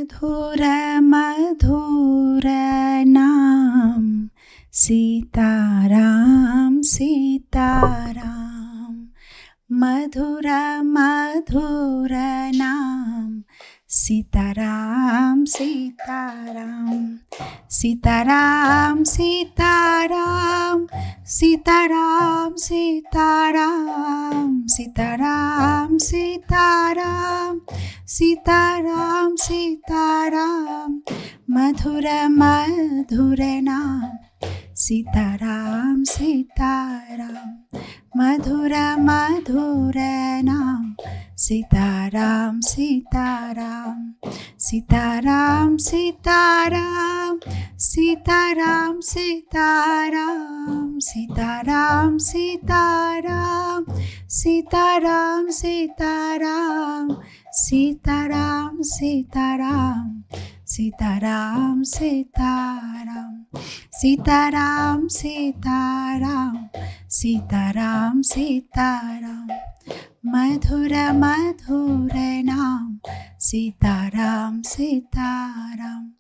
madhura madhura naam, Sitaram, Sitaram. Madhura madhura naam, Sitaram, Sitaram. Sitaram, Sitaram. Sitaram, Sitaram. Sitaram, Sitaram. Sitaram, Sitaram. Madhura madhura naam, Sitaram, Sitaram. Madhura madhura naam, Sitaram, Sitaram. Sitaram, Sitaram. Sitaram, Sitaram. Sitaram, Sitaram. Sitaram, Sitaram. Sitaram, Sitaram. Sitaram, Sitaram. Sitaram, Sitaram. Sitaram, Sitaram. Madhura madhura naam, Sitaram, Sitaram.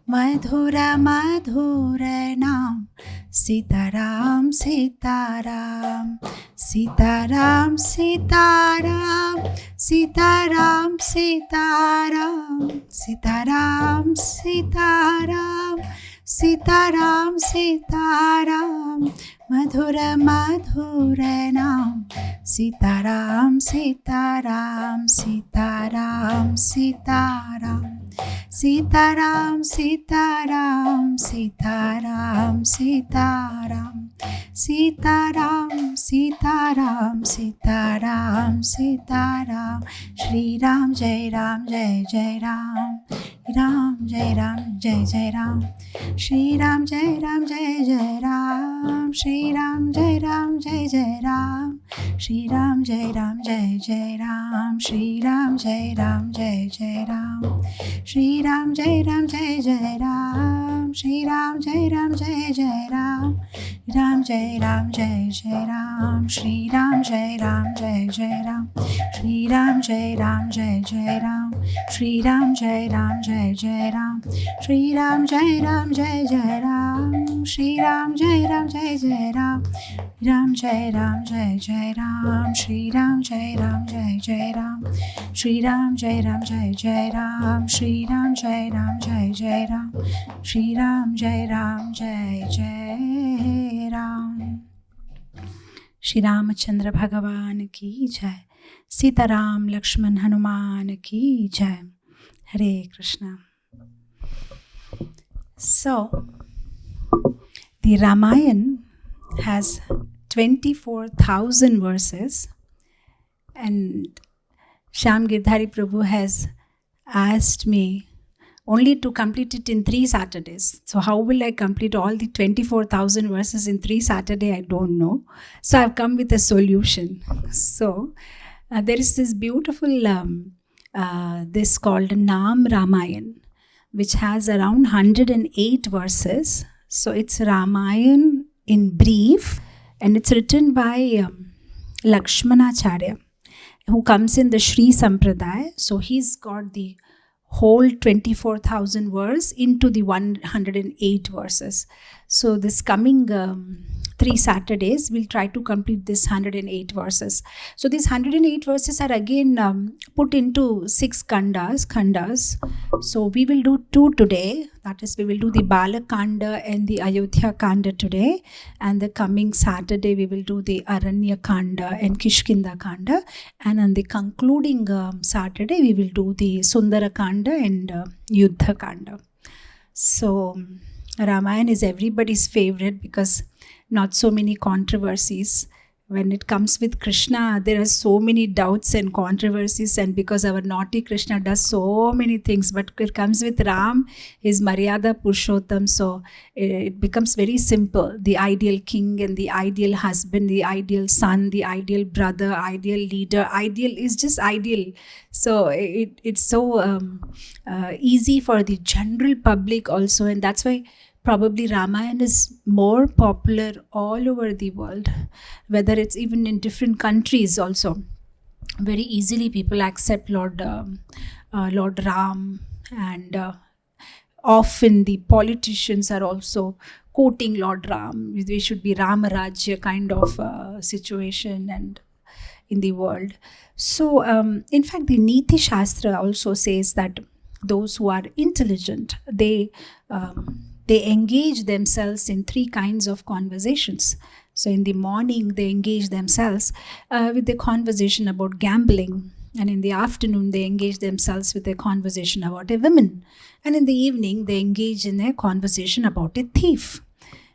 Madhura madhura naam, Sitaram, Sitaram. Sitaram, Sitaram. Sitaram, Sitaram. Sitaram, Sitaram. Sitaram, Sitaram. Madhura madhura naam, Sitaram, Sitaram. Sitaram, Sitaram. Sitaram, Sitaram. Sitaram, Sitaram. Sitaram, Sitaram. Sitaram, Sitaram. Shri Ram, Jai Ram, Jai Jai Ram. Ram, Jai Ram, Jai Jai Ram. Shri Ram, Jai Ram, Jai Jai Ram. Shri Ram, Jai Ram, Jai Jai Ram. Shri Ram, Jai Ram, Jai Jai Ram. Shri Ram, Jai Ram, Jai Jai Ram. Shri Ram, Jai Ram, Jai Jai Ram. Shri Ram, Jai Ram, Jai Jai Ram. Ram, Jai Ram, Jai Jai Ram. Shri Ram, Jai Ram, Jai Jai Ram. Shri Ram, Jai Ram, Jai Jai Ram. Shri Ram, Jai Ram, Jai Jai Ram. Shri Ram, Jai Ram, Jai Jai Ram. Shri Ram, Jai Ram, Jai Jai Ram. Ram, Jai Ram, Jai Jai Ram. Shri Ram, Jai Ram, Jai Jai Ram. Shri Ram, Jai Ram, Jai Jai Ram. Shri Ram, Jai Ram, Jai Jai Ram. Shri Ram, Jai Ram, Jai Jai Ram. Shri Ramachandra Bhagavan ki jai. Sitaram Lakshman Hanuman ki jai. Hare Krishna. So, the Ramayan has 24,000 verses, and Shyam Girdhari Prabhu has asked me only to complete it in 3 Saturdays. So how will I complete all the 24,000 verses in 3 Saturdays? I don't know. So I've come with a solution. So there is this beautiful, this called Naam Ramayan, which has around 108 verses. So it's Ramayan in brief, and it's written by Lakshmanacharya, who comes in the Shri Sampradaya. So he's got the whole 24,000 verse into the 108 verses. So this coming 3 Saturdays, we'll try to complete this 108 verses. So these 108 verses are again put into 6 khandas. So we will do 2 today. That is, we will do the Balakanda and the Ayodhya Kanda today. And the coming Saturday, we will do the Aranya Kanda and Kishkinda Kanda. And on the concluding Saturday, we will do the Sundara Kanda and Yuddha Kanda. So Ramayan is everybody's favorite because not so many controversies. When it comes with Krishna, there are so many doubts and controversies, and because our naughty Krishna does so many things, but it comes with Ram, his Maryada Purushottam, so it becomes very simple. The ideal king and the ideal husband, the ideal son, the ideal brother, ideal leader. Ideal is just ideal. So it's so easy for the general public also, and that's why probably Ramayan is more popular all over the world, whether it's even in different countries also. Very easily people accept Lord Lord Ram, and often the politicians are also quoting Lord Ram. We should be Ramarajya kind of situation and in the world. So, in fact, the Niti Shastra also says that those who are intelligent, they engage themselves in 3 kinds of conversations. So in the morning, they engage themselves with the conversation about gambling. And in the afternoon, they engage themselves with a conversation about a woman. And in the evening, they engage in a conversation about a thief.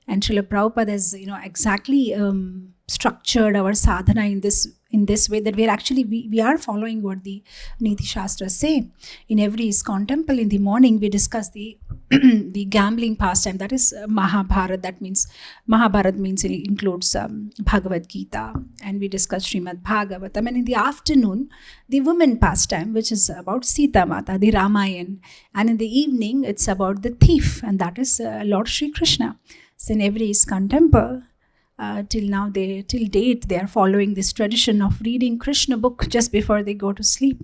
And Srila Prabhupada has, exactly structured our sadhana in this way, that we are following what the Niti Shastras say. In every ISKCON temple in the morning, we discuss the the gambling pastime, that is Mahabharata. That means Mahabharata means it includes Bhagavad Gita, and we discuss Srimad Bhagavatam. And in the afternoon, the women pastime, which is about Sita Mata, the Ramayan. And in the evening, it's about the thief, and that is Lord Shri Krishna. So in every ISKCON temple, till date, they are following this tradition of reading Krishna book just before they go to sleep.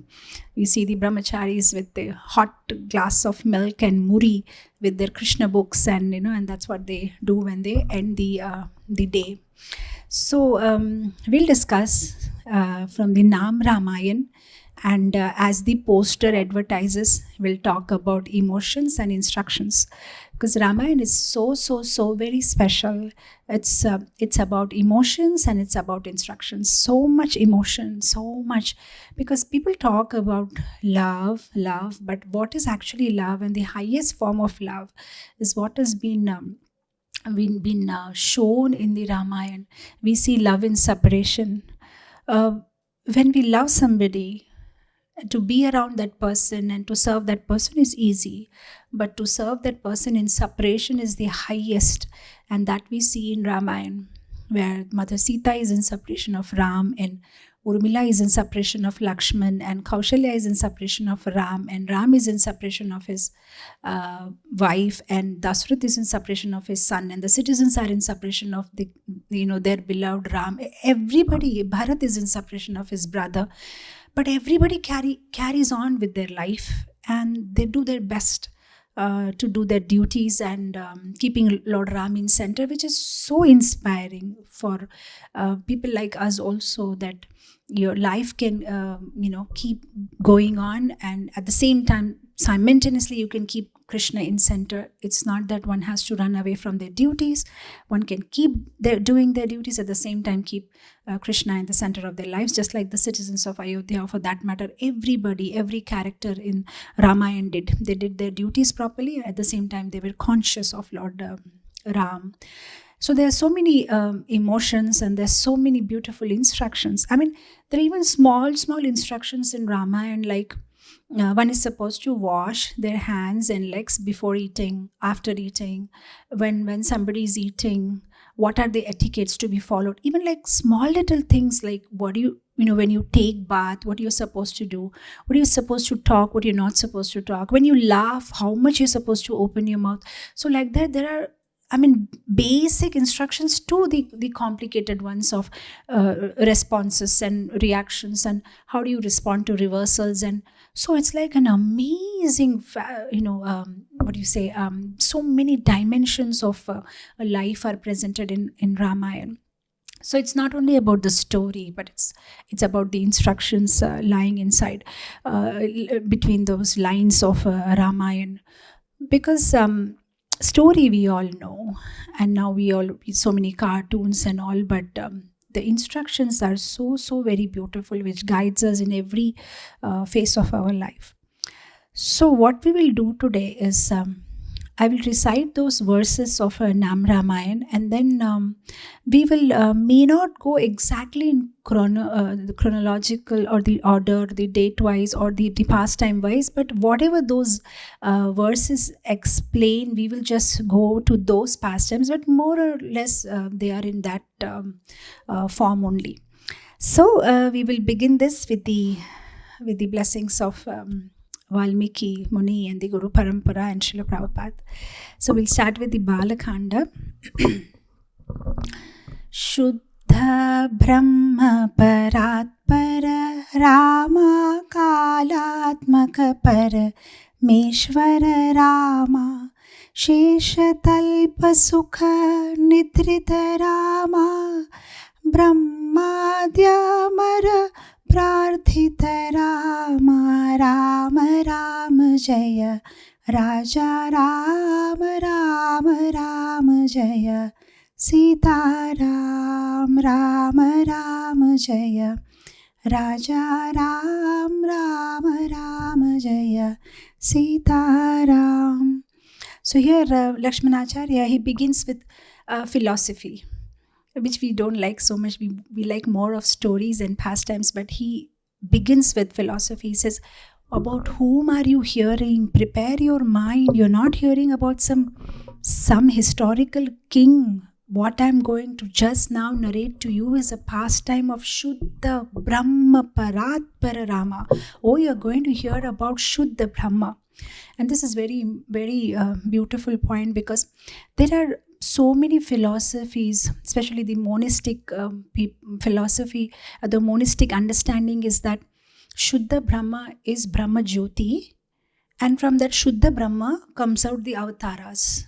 You see the brahmacharis with the hot glass of milk and muri with their Krishna books, and and that's what they do when they end the day. So we'll discuss from the Naam Ramayan, and as the poster advertises, we'll talk about emotions and instructions, because Ramayan is so very special. It's about emotions and it's about instructions. So much emotion, so much, because people talk about love, but what is actually love, and the highest form of love is what has been shown in the Ramayan. We see love in separation. When we love somebody, to be around that person and to serve that person is easy, but to serve that person in separation is the highest, and that we see in Ramayan, where Mother Sita is in separation of Ram, and Urmila is in separation of Lakshman, and Kaushalya is in separation of Ram, and Ram is in separation of his wife, and Dasrath is in separation of his son, and the citizens are in separation of their beloved Ram. Everybody, Bharat is in separation of his brother. But everybody carries on with their life, and they do their best to do their duties, and keeping Lord Ram in center, which is so inspiring for people like us also, that your life can keep going on, and at the same time simultaneously you can keep Krishna in center. It's not that one has to run away from their duties. One can keep doing their duties, at the same time keep Krishna in the center of their lives, just like the citizens of Ayodhya, or for that matter everybody, every character in Ramayan did. They did their duties properly, at the same time they were conscious of Lord Ram. So there are so many emotions, and there's so many beautiful instructions. I mean, there are even small instructions in Ramayan, like one is supposed to wash their hands and legs before eating, after eating, when somebody is eating, what are the etiquettes to be followed. Even like small little things, like what do you when you take bath, what you're supposed to do, what you're supposed to talk, what you're not supposed to talk, when you laugh, how much you're supposed to open your mouth. So like that, there are basic instructions to the complicated ones of responses and reactions, and how do you respond to reversals. And so it's like an amazing, so many dimensions of life are presented in Ramayan. So it's not only about the story, but it's about the instructions lying inside between those lines of Ramayan. Because story we all know, and now so many cartoons and all, but the instructions are so very beautiful, which guides us in every phase of our life. So what we will do today is I will recite those verses of Naam Ramayan, and then we will may not go exactly in the chronological or the order, the date-wise or the pastime-wise, but whatever those verses explain, we will just go to those pastimes, but more or less they are in that form only. So we will begin this with the blessings of Valmiki Muni and the Guru Parampara and Srila Prabhupada. So we'll start with the Balakanda. Shuddha Brahma Paratpara Rama Kalatmaka Parameshwara Rama Sheshatalpa Sukha Nidrita Rama Brahmadyamara Prarthita Rama Rama Rama Jaya Raja Rama Rama Rama Jaya Sita Ram Rama Rama Jaya Raja Ram Rama Rama Jaya Sita Ram. So here Lakshmanacharya, he begins with philosophy, which we don't like so much. We like more of stories and pastimes, but he begins with philosophy. He says, about whom are you hearing? Prepare your mind. You're not hearing about some historical king. What I'm going to just now narrate to you is a pastime of Shuddha Brahma Paratpara Rama. Oh, you're going to hear about Shuddha Brahma. And this is very, very beautiful point, because there are so many philosophies, especially the monistic philosophy. The monistic understanding is that Shuddha Brahma is Brahma Jyoti, and from that Shuddha Brahma comes out the avatars.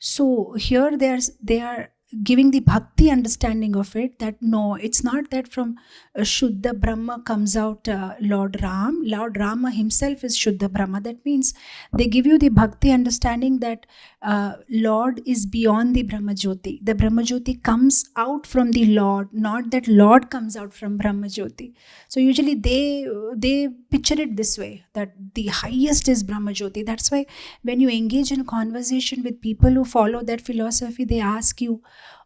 So here they are giving the bhakti understanding of it, that no, it's not that from Shuddha Brahma comes out Lord Ram. Lord Rama himself is Shuddha Brahma. That means they give you the bhakti understanding that Lord is beyond the Brahma Jyoti. The Brahma Jyoti comes out from the Lord, not that Lord comes out from Brahma Jyoti. So usually they picture it this way, that the highest is Brahma Jyoti. That's why when you engage in conversation with people who follow that philosophy, they ask you,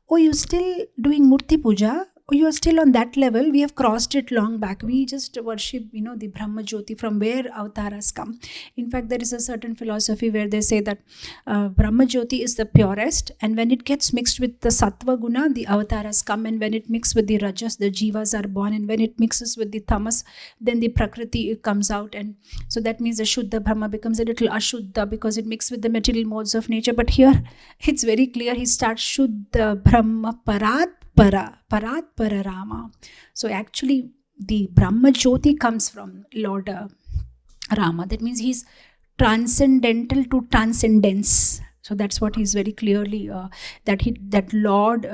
oh, you still doing Murti Puja? Oh, you are still on that level? We have crossed it long back. We just worship, the Brahma Jyoti, from where avatars come. In fact, there is a certain philosophy where they say that Brahma Jyoti is the purest, and when it gets mixed with the Sattva Guna, the avatars come, and when it mixes with the Rajas, the Jivas are born, and when it mixes with the Tamas, then the Prakriti comes out. And so that means the Shuddha Brahma becomes a little Ashuddha because it mixes with the material modes of nature. But here, it's very clear, he starts Shuddha Brahma Paratpara Rama. So actually the Brahma Jyoti comes from Lord Rama. That means he's transcendental to transcendence. So that's what he's very clearly, that Lord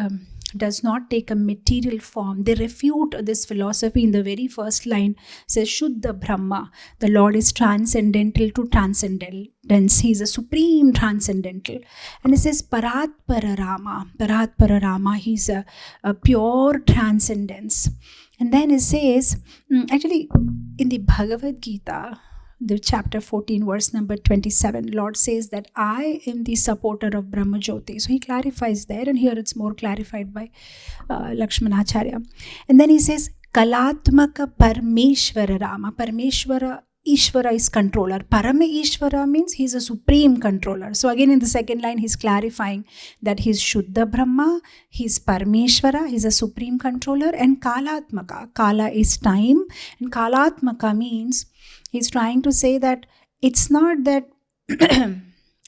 does not take a material form. They refute this philosophy in the very first line. Says Shuddha Brahma, the Lord is transcendental to transcendence. He is a supreme transcendental. And it says Paratpara Rama, he's a pure transcendence. And then it says, actually in the Bhagavad Gita, the chapter 14, verse number 27, Lord says that I am the supporter of Brahma Jyoti. So he clarifies there, and here it's more clarified by Lakshmanacharya. And then he says, Kalatmaka Parameshwara Rama. Parameshwara, Ishvara is controller. Parame Ishvara means he's a supreme controller. So again in the second line he's clarifying that he's Shuddha Brahma, he's Parameshwara, he's a supreme controller, and Kalatmaka. Kala is time, and Kalatmaka means he's trying to say that it's not that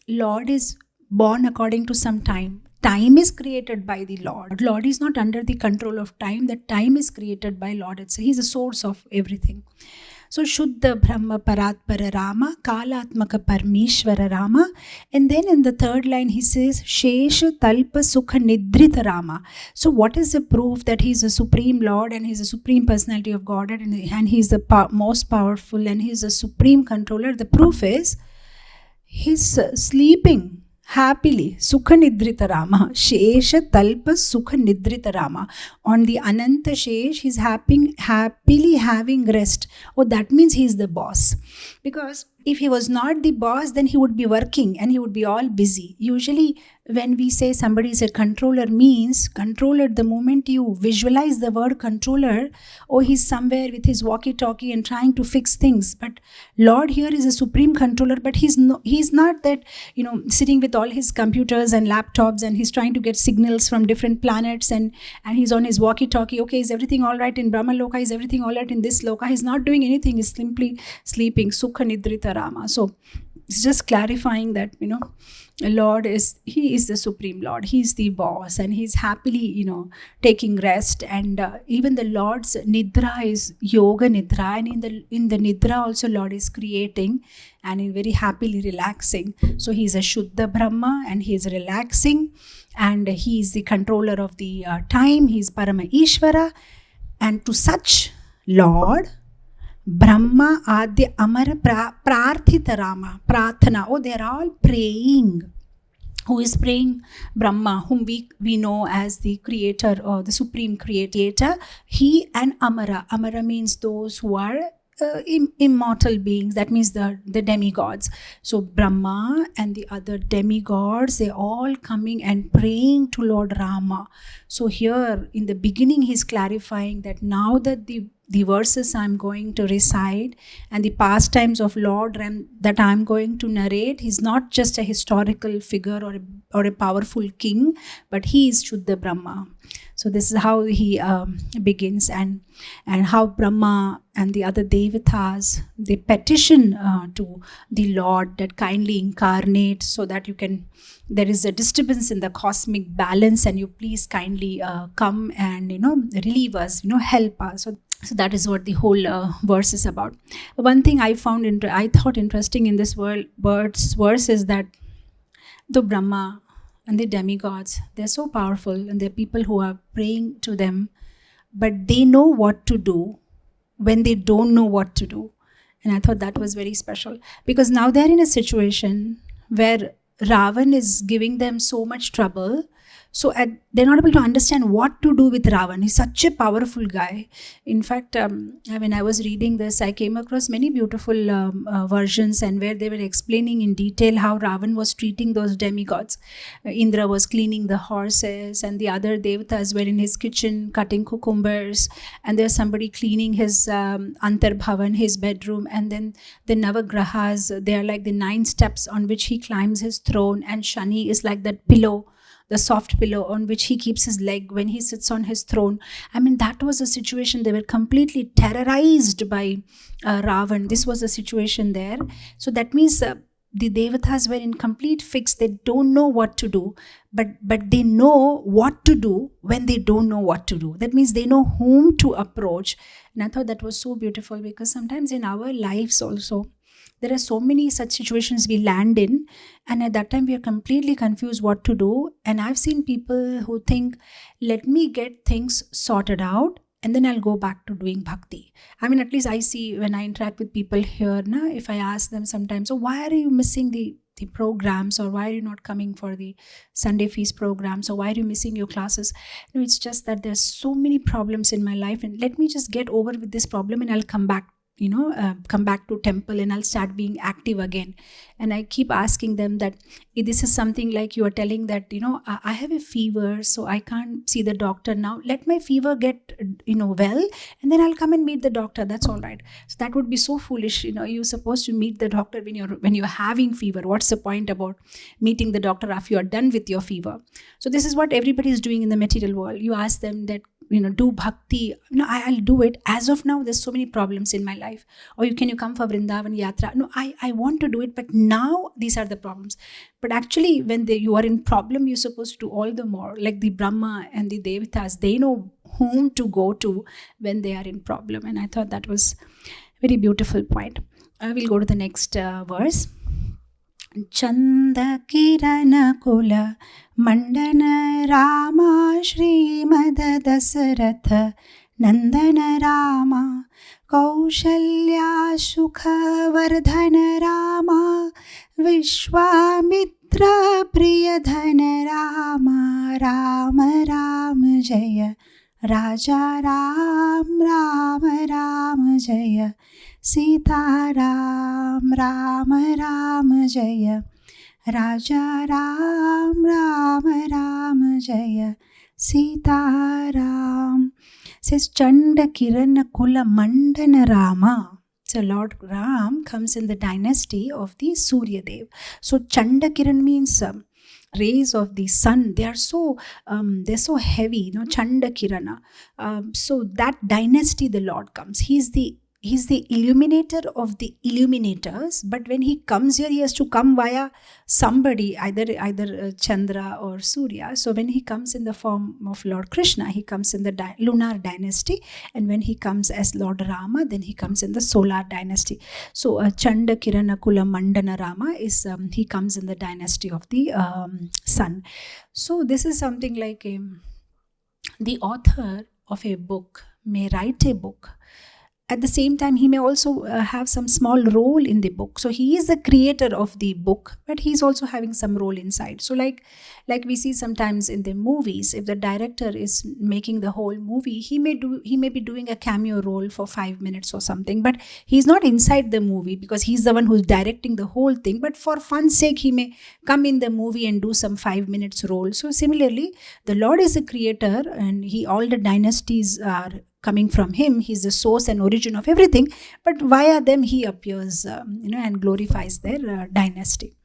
Lord is born according to some time. Time is created by the Lord. Lord is not under the control of time. That time is created by Lord. He's the source of everything. So Shuddha Brahma Paratpara Rama, Kalatmaka Parameshwara Rama. And then in the third line he says Shesha Talpa Sukha Nidrita Rama. So what is the proof that he's a supreme Lord and he's a supreme personality of Godhead and he's the most powerful and he's a supreme controller? The proof is he's sleeping happily. Sukha Nidrita Rama. Shesha Talpa Sukha Nidrita Rama. On the Ananta Shesh, he's happily having rest. Oh, that means he's the boss. Because if he was not the boss, then he would be working and he would be all busy. Usually when we say somebody is a controller, means controller, the moment you visualize the word controller, oh, he's somewhere with his walkie-talkie and trying to fix things. But Lord here is a supreme controller, but he's not that, sitting with all his computers and laptops and he's trying to get signals from different planets and he's on his walkie-talkie. Okay, is everything all right in Brahma Loka? Is everything all right in this Loka? He's not doing anything. He's simply sleeping. Sukha Nidrita Rama. So it's just clarifying that, Lord he is the supreme Lord. He's the boss, and he's happily, taking rest. And even the Lord's nidra is yoga nidra, and in the nidra also Lord is creating, and in very happily relaxing. So he's a Shuddha Brahma, and he's relaxing, and he's the controller of the time. He's Parama Ishvara, and to such Lord, Brahma, Adya, Amara, Prarthita Rama, Prathana. Oh, they're all praying. Who is praying? Brahma, whom we know as the creator or the supreme creator. He and Amara. Amara means those who are immortal beings. That means the demigods. So Brahma and the other demigods, they're all coming and praying to Lord Rama. So here in the beginning, he's clarifying that now that the verses I'm going to recite and the pastimes of Lord Ram that I'm going to narrate, he's not just a historical figure or a powerful king, but he is Shuddha Brahma. So this is how he begins, and how Brahma and the other devatas, they petition to the Lord that kindly incarnate, so that there is a disturbance in the cosmic balance, and you please kindly come and relieve us, help us. So that is what the whole verse is about. One thing I thought interesting in this verse is that the Brahma and the demigods, they're so powerful, and they're people who are praying to them, but they know what to do when they don't know what to do. And I thought that was very special, because now they're in a situation where Ravan is giving them so much trouble. So they're not able to understand what to do with Ravan. He's such a powerful guy. In fact, when I was reading this, I came across many beautiful versions, and where they were explaining in detail how Ravan was treating those demigods. Indra was cleaning the horses, and the other devatas were in his kitchen cutting cucumbers, and there's somebody cleaning his Antarbhavan, his bedroom, and then the Navagrahas, they are like the 9 steps on which he climbs his throne, and Shani is like that pillow, the soft pillow on which he keeps his leg when he sits on his throne. I mean, that was a situation. They were completely terrorized by Ravan. This was the situation there. So that means the devatas were in complete fix. They don't know what to do, but they know what to do when they don't know what to do. That means they know whom to approach. And I thought that was so beautiful, because sometimes in our lives also, there are so many such situations we land in, and at that time we are completely confused what to do. And I've seen people who think, let me get things sorted out and then I'll go back to doing bhakti. I mean, at least I see when I interact with people here, if I ask them sometimes, so why are you missing the programs, or why are you not coming for the Sunday feast programs, or why are you missing your classes? No, it's just that there's so many problems in my life, and let me just get over with this problem and I'll come back to temple, and I'll start being active again. And I keep asking them that this is something like you are telling that, I have a fever, so I can't see the doctor now. Let my fever get, well, and then I'll come and meet the doctor. That's all right. So that would be so foolish. You're supposed to meet the doctor when you're having fever. What's the point about meeting the doctor after you're done with your fever? So this is what everybody is doing in the material world. You ask them that, do bhakti. No, I'll do it. As of now, there's so many problems in my life. Or can you come for Vrindavan Yatra? No, I want to do it, but now these are the problems. But actually, when you are in problem, you're supposed to do all the more. Like the Brahma and the Devatas, they know whom to go to when they are in problem. And I thought that was a very beautiful point. I will go to the next verse. Chanda Kirana Kula Mandana Rama Shrimad Dasaratha Nandana Rama Kaushalya Sukha Vardhana Rama Vishwamitra Priyadhana Rama Rama Rama Jaya Raja Ram Rama Rama Jaya Sita Ram Rama Rama Jaya Raja Ram Rama Rama Jaya Sita Ram. Says Chanda Kirana Kula Mandana Rama. So Lord Ram comes in the dynasty of the Surya Dev. So Chanda Kiran means rays of the sun. They are so heavy, Chanda Kirana. So that dynasty the Lord comes. He's the he's the illuminator of the illuminators, but when he comes here, he has to come via somebody, either Chandra or Surya. So when he comes in the form of Lord Krishna, he comes in the lunar dynasty, and when he comes as Lord Rama, then he comes in the solar dynasty. So Chanda Kirana Kula Mandana Rama is he comes in the dynasty of the sun. So this is something like the author of a book may write a book. At the same time, he may also have some small role in the book. So he is the creator of the book, but he's also having some role inside. So like we see sometimes in the movies, if the director is making the whole movie, he may be doing a cameo role for 5 minutes or something, but he's not inside the movie because he's the one who's directing the whole thing. But for fun's sake, he may come in the movie and do some 5 minutes role. So similarly, the Lord is a creator, and all the dynasties are coming from him. He's the source and origin of everything, but via them he appears and glorifies their dynasty.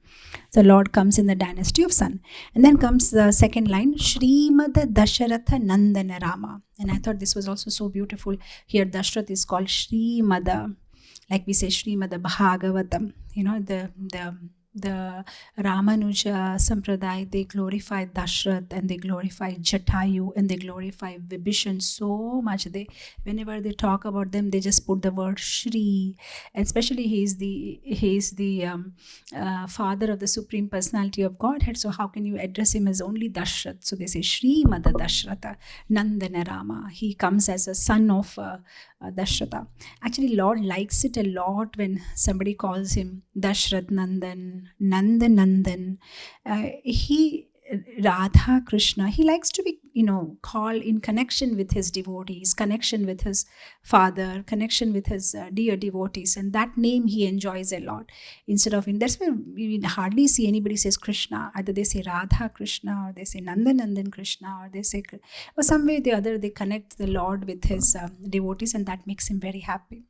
The Lord comes in the dynasty of sun. And then comes the second line, Shrimad Dasharatha Nandana Rama. And I thought this was also so beautiful. Here Dashrath is called Shrimad, like we say Shrimad Bhagavatam. The Ramanuja Sampradaya, they glorify Dashrath, and they glorify Jatayu, and they glorify Vibhishan so much. Whenever they talk about them, they just put the word Shri. And especially he is the father of the Supreme Personality of Godhead. So how can you address him as only Dashrath? So they say Shri Mada Dashrata Nandana Rama. He comes as a son of Dashrata. Actually, Lord likes it a lot when somebody calls him Dashrath Nandan, Nandan. Radha Krishna, he likes to be, called in connection with his devotees, connection with his father, connection with his dear devotees, and that name he enjoys a lot. Instead of, that's why we hardly see anybody says Krishna. Either they say Radha Krishna, or they say Nandan Krishna, or they say, or some way or the other, they connect the Lord with his devotees, and that makes him very happy.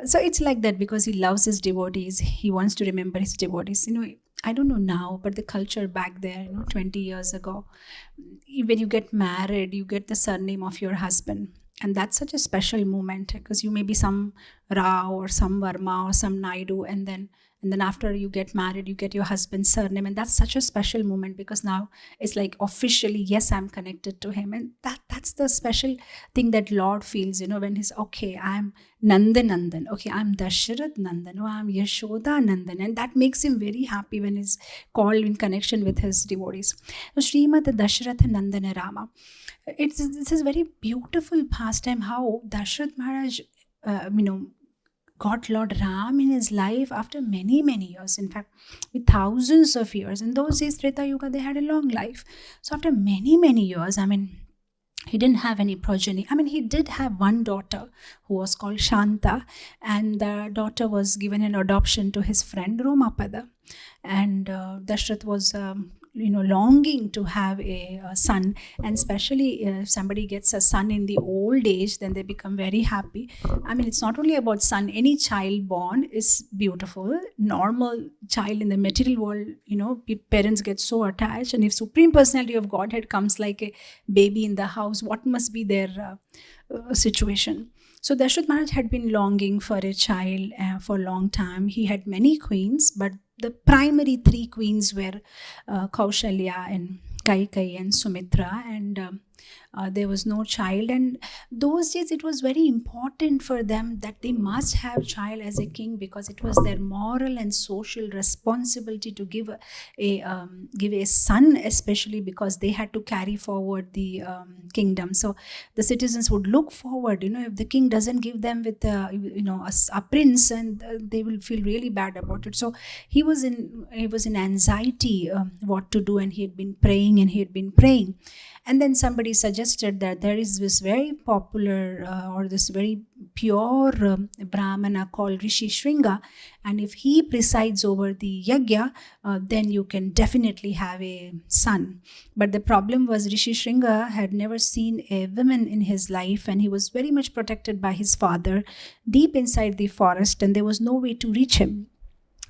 So it's like that because he loves his devotees. He wants to remember his devotees. I don't know now, but the culture back there, 20 years ago, when you get married, you get the surname of your husband. And that's such a special moment because you may be some Rao or some Verma or some Naidu, and then after you get married, you get your husband's surname. And that's such a special moment because now it's like officially, yes, I'm connected to him. And that's the special thing that Lord feels, when he's, okay, I'm Nandan. Okay, I'm Dasharath Nandan. Oh, I'm Yashoda Nandan. And that makes him very happy when he's called in connection with his devotees. So Srimad Dasharatha Nandana Rama. This is very beautiful pastime how Dasharath Maharaj, got Lord Ram in his life after many, many years. In fact, with thousands of years. In those days, Treta Yuga, they had a long life. So after many, many years, he didn't have any progeny. He did have one daughter who was called Shanta, and the daughter was given an adoption to his friend Romapada. And Dashrath was longing to have a son, and especially if somebody gets a son in the old age, then they become very happy. It's not only about son. Any child born is beautiful. Normal child in the material world, parents get so attached, and if Supreme Personality of Godhead comes like a baby in the house, what must be their situation? So Dashrath Maharaj had been longing for a child for a long time. He had many queens, but the primary three queens were Kaushalya and Kaikeyi and Sumitra, and there was no child. And those days it was very important for them that they must have child as a king, because it was their moral and social responsibility to give a son, especially because they had to carry forward the kingdom. So the citizens would look forward, if the king doesn't give them with a prince, and they will feel really bad about it. So he was in anxiety what to do, and he had been praying. And then somebody suggested that there is this very popular or this very pure Brahmana called Rishi Shringa, and if he presides over the yajna, then you can definitely have a son. But the problem was Rishi Shringa had never seen a woman in his life, and he was very much protected by his father deep inside the forest, and there was no way to reach him.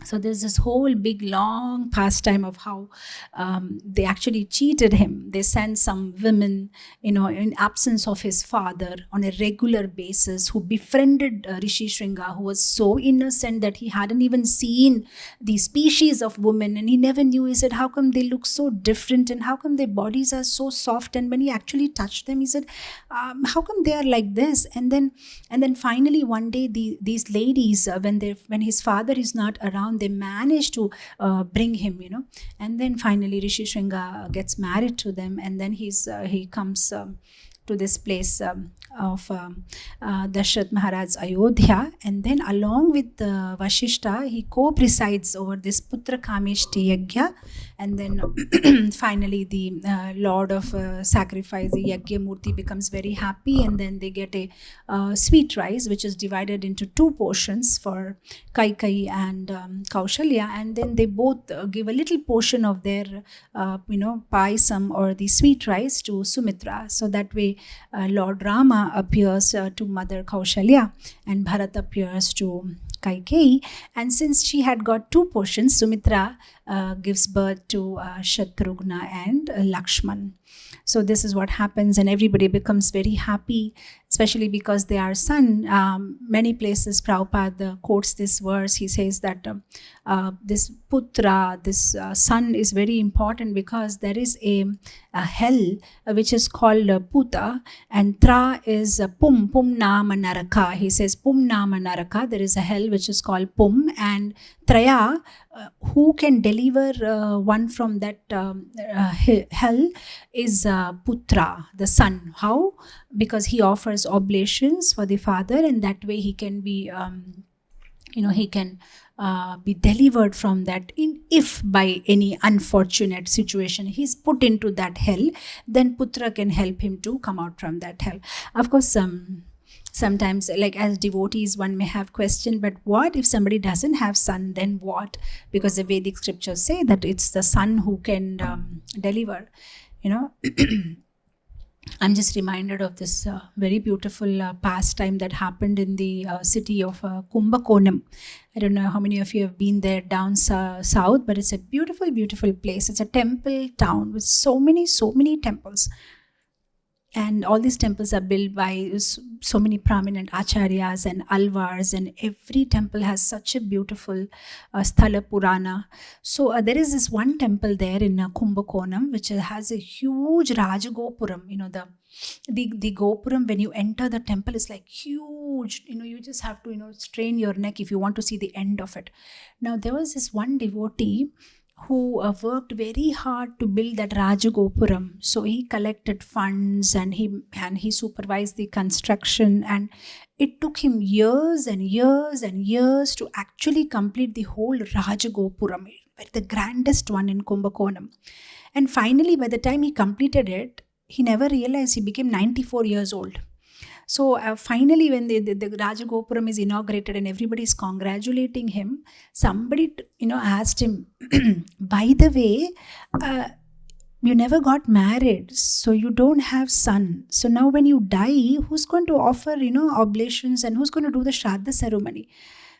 So there's this whole big long pastime of how they actually cheated him. They sent some women, in absence of his father, on a regular basis, who befriended Rishi Shringa, who was so innocent that he hadn't even seen the species of women, and he never knew. He said, how come they look so different, and how come their bodies are so soft? And when he actually touched them, he said, how come they are like this? And then finally one day, these ladies, when his father is not around, they manage to bring him, and then finally Rishi Shringa gets married to them, and then he comes to this place of Dashrath Maharaj's Ayodhya, and then along with Vashishta, he co-presides over this Putra Kameshti Yagya, and then finally the Lord of Sacrifice, the Yagya Murti, becomes very happy, and then they get a sweet rice which is divided into two portions for Kaikeyi and Kaushalya, and then they both give a little portion of their paisam or the sweet rice to Sumitra. So that way Lord Rama appears to Mother Kaushalya, and Bharat appears to Kaikeyi, and since she had got two portions, Sumitra gives birth to Shatrughna and Lakshman. So this is what happens, and everybody becomes very happy, especially because they are son. Many places Prabhupada quotes this verse. He says that this putra, this son, is very important because there is a hell which is called puta, and tra is pum nama naraka. He says pum nama naraka. There is a hell which is called pum, and traya, who can deliver one from that hell, is putra, the son. How? Because he offers oblations for the father, and that way he can be be delivered from that. If by any unfortunate situation he's put into that hell, then putra can help him to come out from that hell. Of course, sometimes, like as devotees, one may have question, but what if somebody doesn't have son, then what? Because the Vedic scriptures say that it's the son who can deliver, I'm just reminded of this very beautiful pastime that happened in the city of Kumbakonam. I don't know how many of you have been there down south, but it's a beautiful, beautiful place. It's a temple town with so many temples. And all these temples are built by so many prominent acharyas and alvars, and every temple has such a beautiful sthala Purana. So there is this one temple there in Kumbakonam which has a huge Rajagopuram. The Gopuram, when you enter the temple, is like huge. You just have to strain your neck if you want to see the end of it. Now there was this one devotee who worked very hard to build that Rajagopuram. So he collected funds and he supervised the construction, and it took him years and years and years to actually complete the whole Rajagopuram, the grandest one in Kumbakonam. And finally, by the time he completed it, he never realized he became 94 years old. So finally, when the Rajagopuram is inaugurated and everybody is congratulating him, somebody asked him, by the way, you never got married, so you don't have son. So now when you die, who's going to offer oblations, and who's going to do the Shraddha ceremony?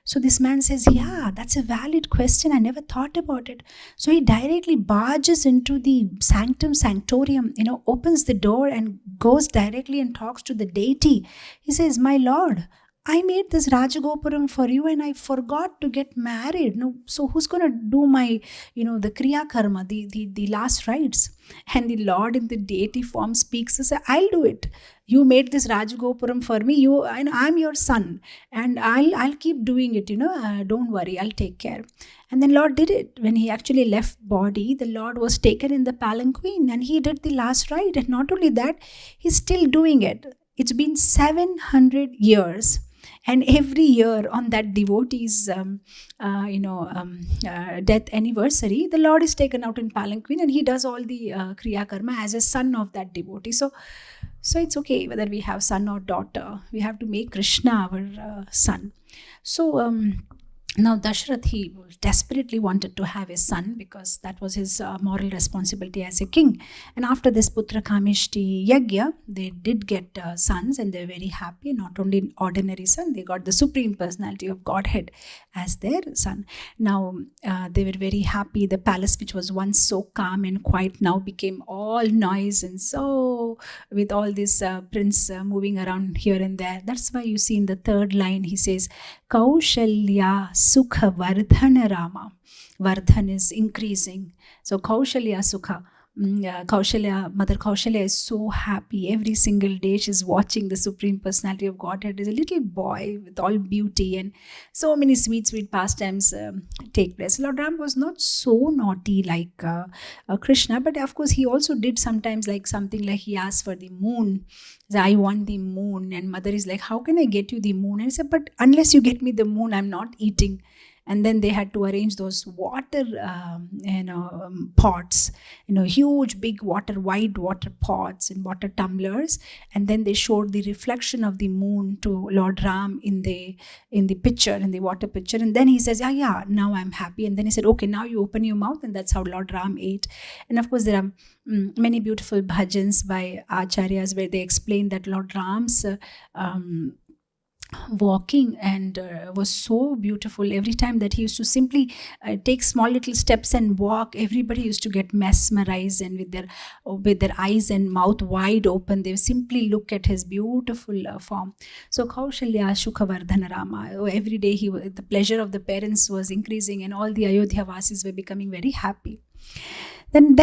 So this man says, yeah, that's a valid question. I never thought about it. So he directly barges into the sanctum sanctorium, opens the door and goes directly and talks to the deity. He says, my lord, I made this Rajagopuram for you and I forgot to get married. No, so who's going to do my, the Kriya Karma, the last rites? And the Lord in the deity form speaks and says, I'll do it. You made this Rajagopuram for me. I'm your son, and I'll keep doing it. Don't worry, I'll take care. And then Lord did it. When he actually left body, the Lord was taken in the palanquin, and he did the last rite. And not only that, he's still doing it. It's been 700 years. And every year on that devotee's, death anniversary, the Lord is taken out in palanquin, and he does all the Kriya Karma as a son of that devotee. So it's okay whether we have son or daughter. We have to make Krishna our son. So Now Dashrath, he desperately wanted to have a son because that was his moral responsibility as a king. And after this Putra Kamishti Yagya, they did get sons, and they were very happy. Not only an ordinary son, they got the Supreme Personality of Godhead as their son. Now they were very happy. The palace, which was once so calm and quiet, now became all noise, and so with all this prince moving around here and there. That's why you see in the third line he says, Kaushalya Sukha Vardhana Rama. Vardhan is increasing. So Kaushalya Sukha. Kaushalya, Mother Kaushalya is so happy. Every single day she's watching the Supreme Personality of Godhead as a little boy with all beauty, and so many sweet, sweet pastimes take place. Lord Ram was not so naughty like Krishna, but of course he also did sometimes like something like he asked for the moon. I want the moon, and mother is like, how can I get you the moon? And he said, but unless you get me the moon, I'm not eating. And then they had to arrange those water pots, huge big wide water pots and water tumblers, and then they showed the reflection of the moon to Lord Ram in the pitcher, in the water pitcher. And then he says, yeah, now I'm happy. And then he said, okay, now you open your mouth. And that's how Lord Ram ate. And of course there are many beautiful bhajans by acharyas where they explain that Lord Ram's walking and was so beautiful. Every time that he used to simply take small little steps and walk, everybody used to get mesmerized, and with their eyes and mouth wide open, they simply look at his beautiful form. So Kaushalya Shukhavardhana Rama, every day the pleasure of the parents was increasing, and all the Ayodhya Vasis were becoming very happy. Then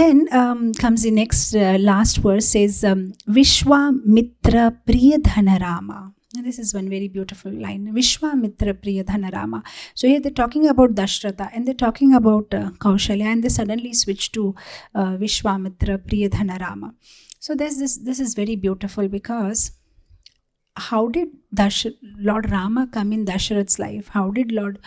comes the next last verse, says Vishwamitra Priyadhana Rama. And this is one very beautiful line, Vishwamitra Priyadhana Rama. So here they're talking about Dashratha, and they're talking about Kaushalya, and they suddenly switch to Vishwamitra Priyadhana Rama. So this is very beautiful, because how did Lord Rama come in Dasharath's life? How did Lord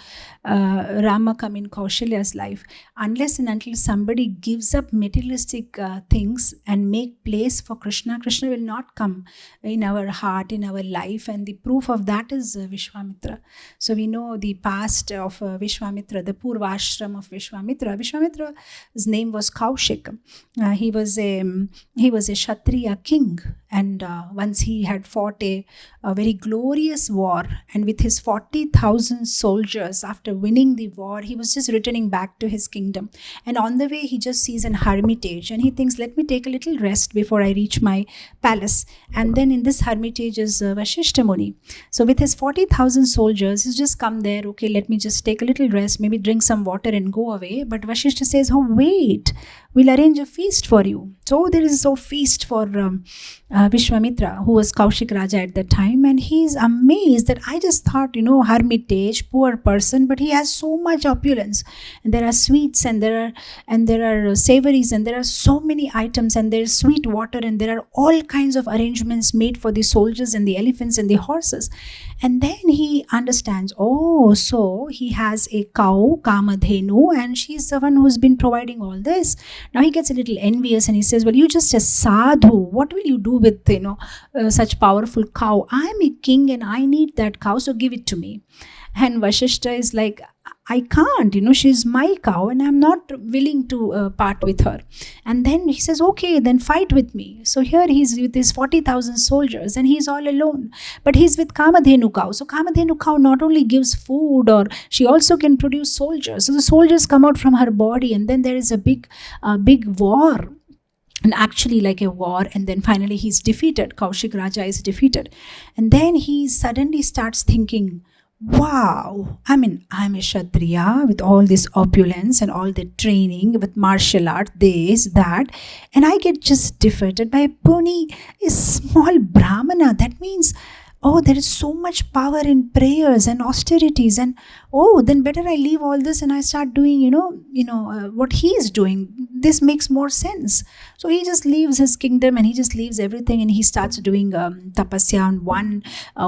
Rama come in Kaushalya's life? Unless and until somebody gives up materialistic things and make place for Krishna, Krishna will not come in our heart, in our life. And the proof of that is Vishwamitra. So we know the past of Vishwamitra, the Purvashram of Vishwamitra. Vishwamitra's name was Kaushik. He was a Kshatriya king, and once he had fought a very glorious war, and with his 40,000 soldiers, after winning the war, he was just returning back to his kingdom. And on the way, he just sees an hermitage, and he thinks, let me take a little rest before I reach my palace. And then in this hermitage is Vashishta Muni. So with his 40,000 soldiers, he's just come there, okay, let me just take a little rest, maybe drink some water and go away. But Vashishta says, oh, wait, we'll arrange a feast for you. So there is a feast for Vishwamitra, who was Kaushik Raja at that time, and he's amazed that I just thought, hermitage, poor person, but he has so much opulence, and there are sweets, and there are savories, and there are so many items, and there is sweet water, and there are all kinds of arrangements made for the soldiers and the elephants and the horses. And then he understands, oh, so he has a cow, Kamadhenu, and she's the one who's been providing all this. Now he gets a little envious, and he says, well, you just a sadhu, what will you do with such powerful cow? I'm a king and I need that cow, so give it to me. And Vashishta is like, I can't, she's my cow and I'm not willing to part with her. And then he says, okay, then fight with me. So here he's with his 40,000 soldiers and he's all alone. But he's with Kamadhenu cow. So Kamadhenu cow not only gives food, or she also can produce soldiers. So the soldiers come out from her body, and then there is a big war. And actually like a war, and then finally he's defeated. Kaushik Raja is defeated. And then he suddenly starts thinking, wow, I'm a Kshatriya with all this opulence and all the training with martial art, this, that, and I get just defeated by a pony, a small Brahmana. That means, oh, there is so much power in prayers and austerities, and oh, then better I leave all this and I start doing, what he is doing. This makes more sense. So he just leaves his kingdom and he just leaves everything, and he starts doing tapasya on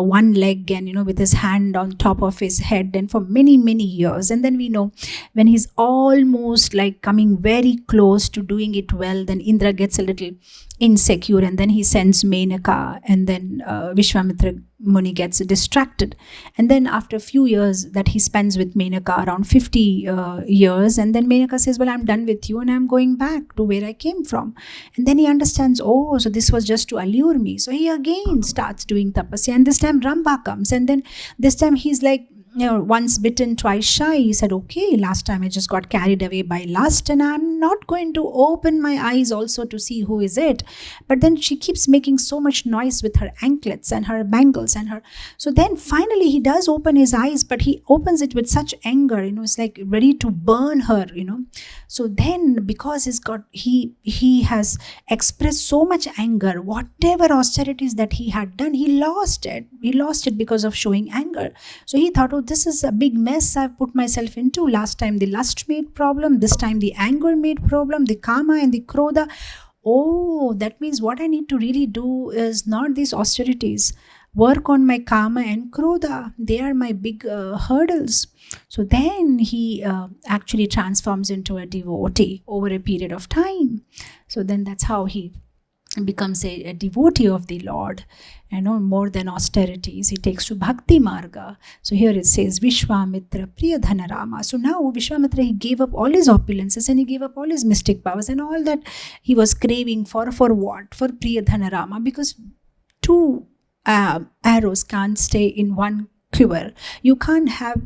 one leg, and with his hand on top of his head, and for many, many years. And then we know when he's almost like coming very close to doing it well, then Indra gets a little insecure, and then he sends Menaka, and then Vishwamitra Muni gets distracted. And then after a few years that he spends with Menaka, around 50 years, and then Menaka says, well, I'm done with you and I'm going back to where I came from. And then he understands, oh, so this was just to allure me. So he again starts doing tapasya, and this time Ramba comes, and then this time he's like, once bitten, twice shy. He said, okay, last time I just got carried away by lust, and I'm not going to open my eyes also to see who is it. But then she keeps making so much noise with her anklets and her bangles and her. So then finally he does open his eyes, but he opens it with such anger, it's like ready to burn her, So then, because he has expressed so much anger, whatever austerities that he had done, he lost it. He lost it because of showing anger. So he thought, oh, this is a big mess I've put myself into. Last time the lust made problem. This time the anger made problem. The kama and the krodha. Oh, that means what I need to really do is not these austerities. Work on my kama and krodha. They are my big hurdles. So then he actually transforms into a devotee over a period of time. So then that's how he becomes a devotee of the Lord. More than austerities, he takes to Bhakti Marga. So here it says, Vishwamitra Priyadhana Rama. So now Vishwamitra, he gave up all his opulences and he gave up all his mystic powers and all that he was craving for what? For Priyadhana Rama. Because two arrows can't stay in one quiver. You can't have,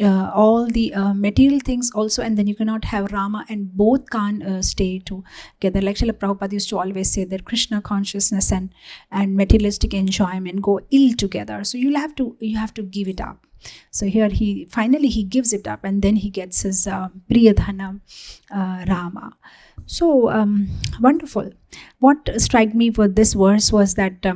all the material things also, and then you cannot have Rama, and both can't stay together. Like Srila Prabhupada used to always say that Krishna consciousness and materialistic enjoyment go ill together. So you have to give it up. So here he finally gives it up, and then he gets his Priyadhana Rama. So wonderful. What struck me with this verse was that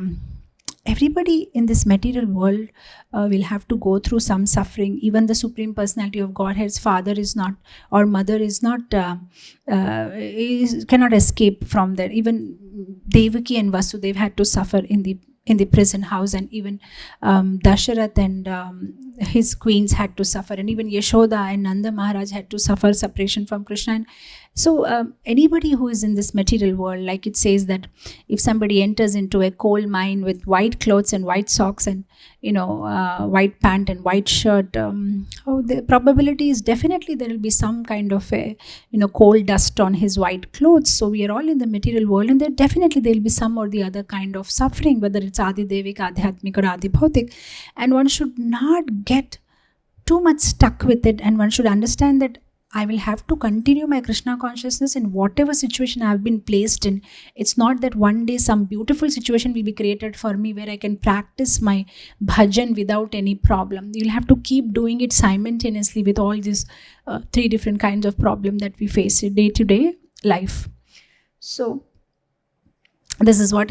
everybody in this material world will have to go through some suffering. Even the Supreme Personality of Godhead's father is not, or mother is not, cannot escape from that. Even Devaki and Vasudev had to suffer in the prison house, and even Dasharath and his queens had to suffer, and even Yashoda and Nanda Maharaj had to suffer separation from Krishna. And so anybody who is in this material world, like it says that if somebody enters into a coal mine with white clothes and white socks and white pant and white shirt, the probability is definitely there will be some kind of a coal dust on his white clothes. So we are all in the material world, and there will be some or the other kind of suffering, whether it's Adi Devik, Adhyatmik or Adi Bhautik. And one should not get too much stuck with it, and one should understand that I will have to continue my Krishna consciousness in whatever situation I have been placed in. It's not that one day some beautiful situation will be created for me where I can practice my bhajan without any problem. You'll have to keep doing it simultaneously with all these three different kinds of problem that we face in day-to-day life. So this is what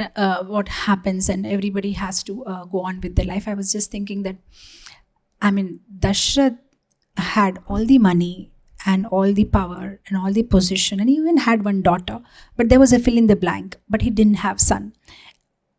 happens, and everybody has to go on with their life. I was just thinking that, Dashrath had all the money and all the power and all the position, and he even had one daughter, but there was a fill in the blank, but he didn't have son.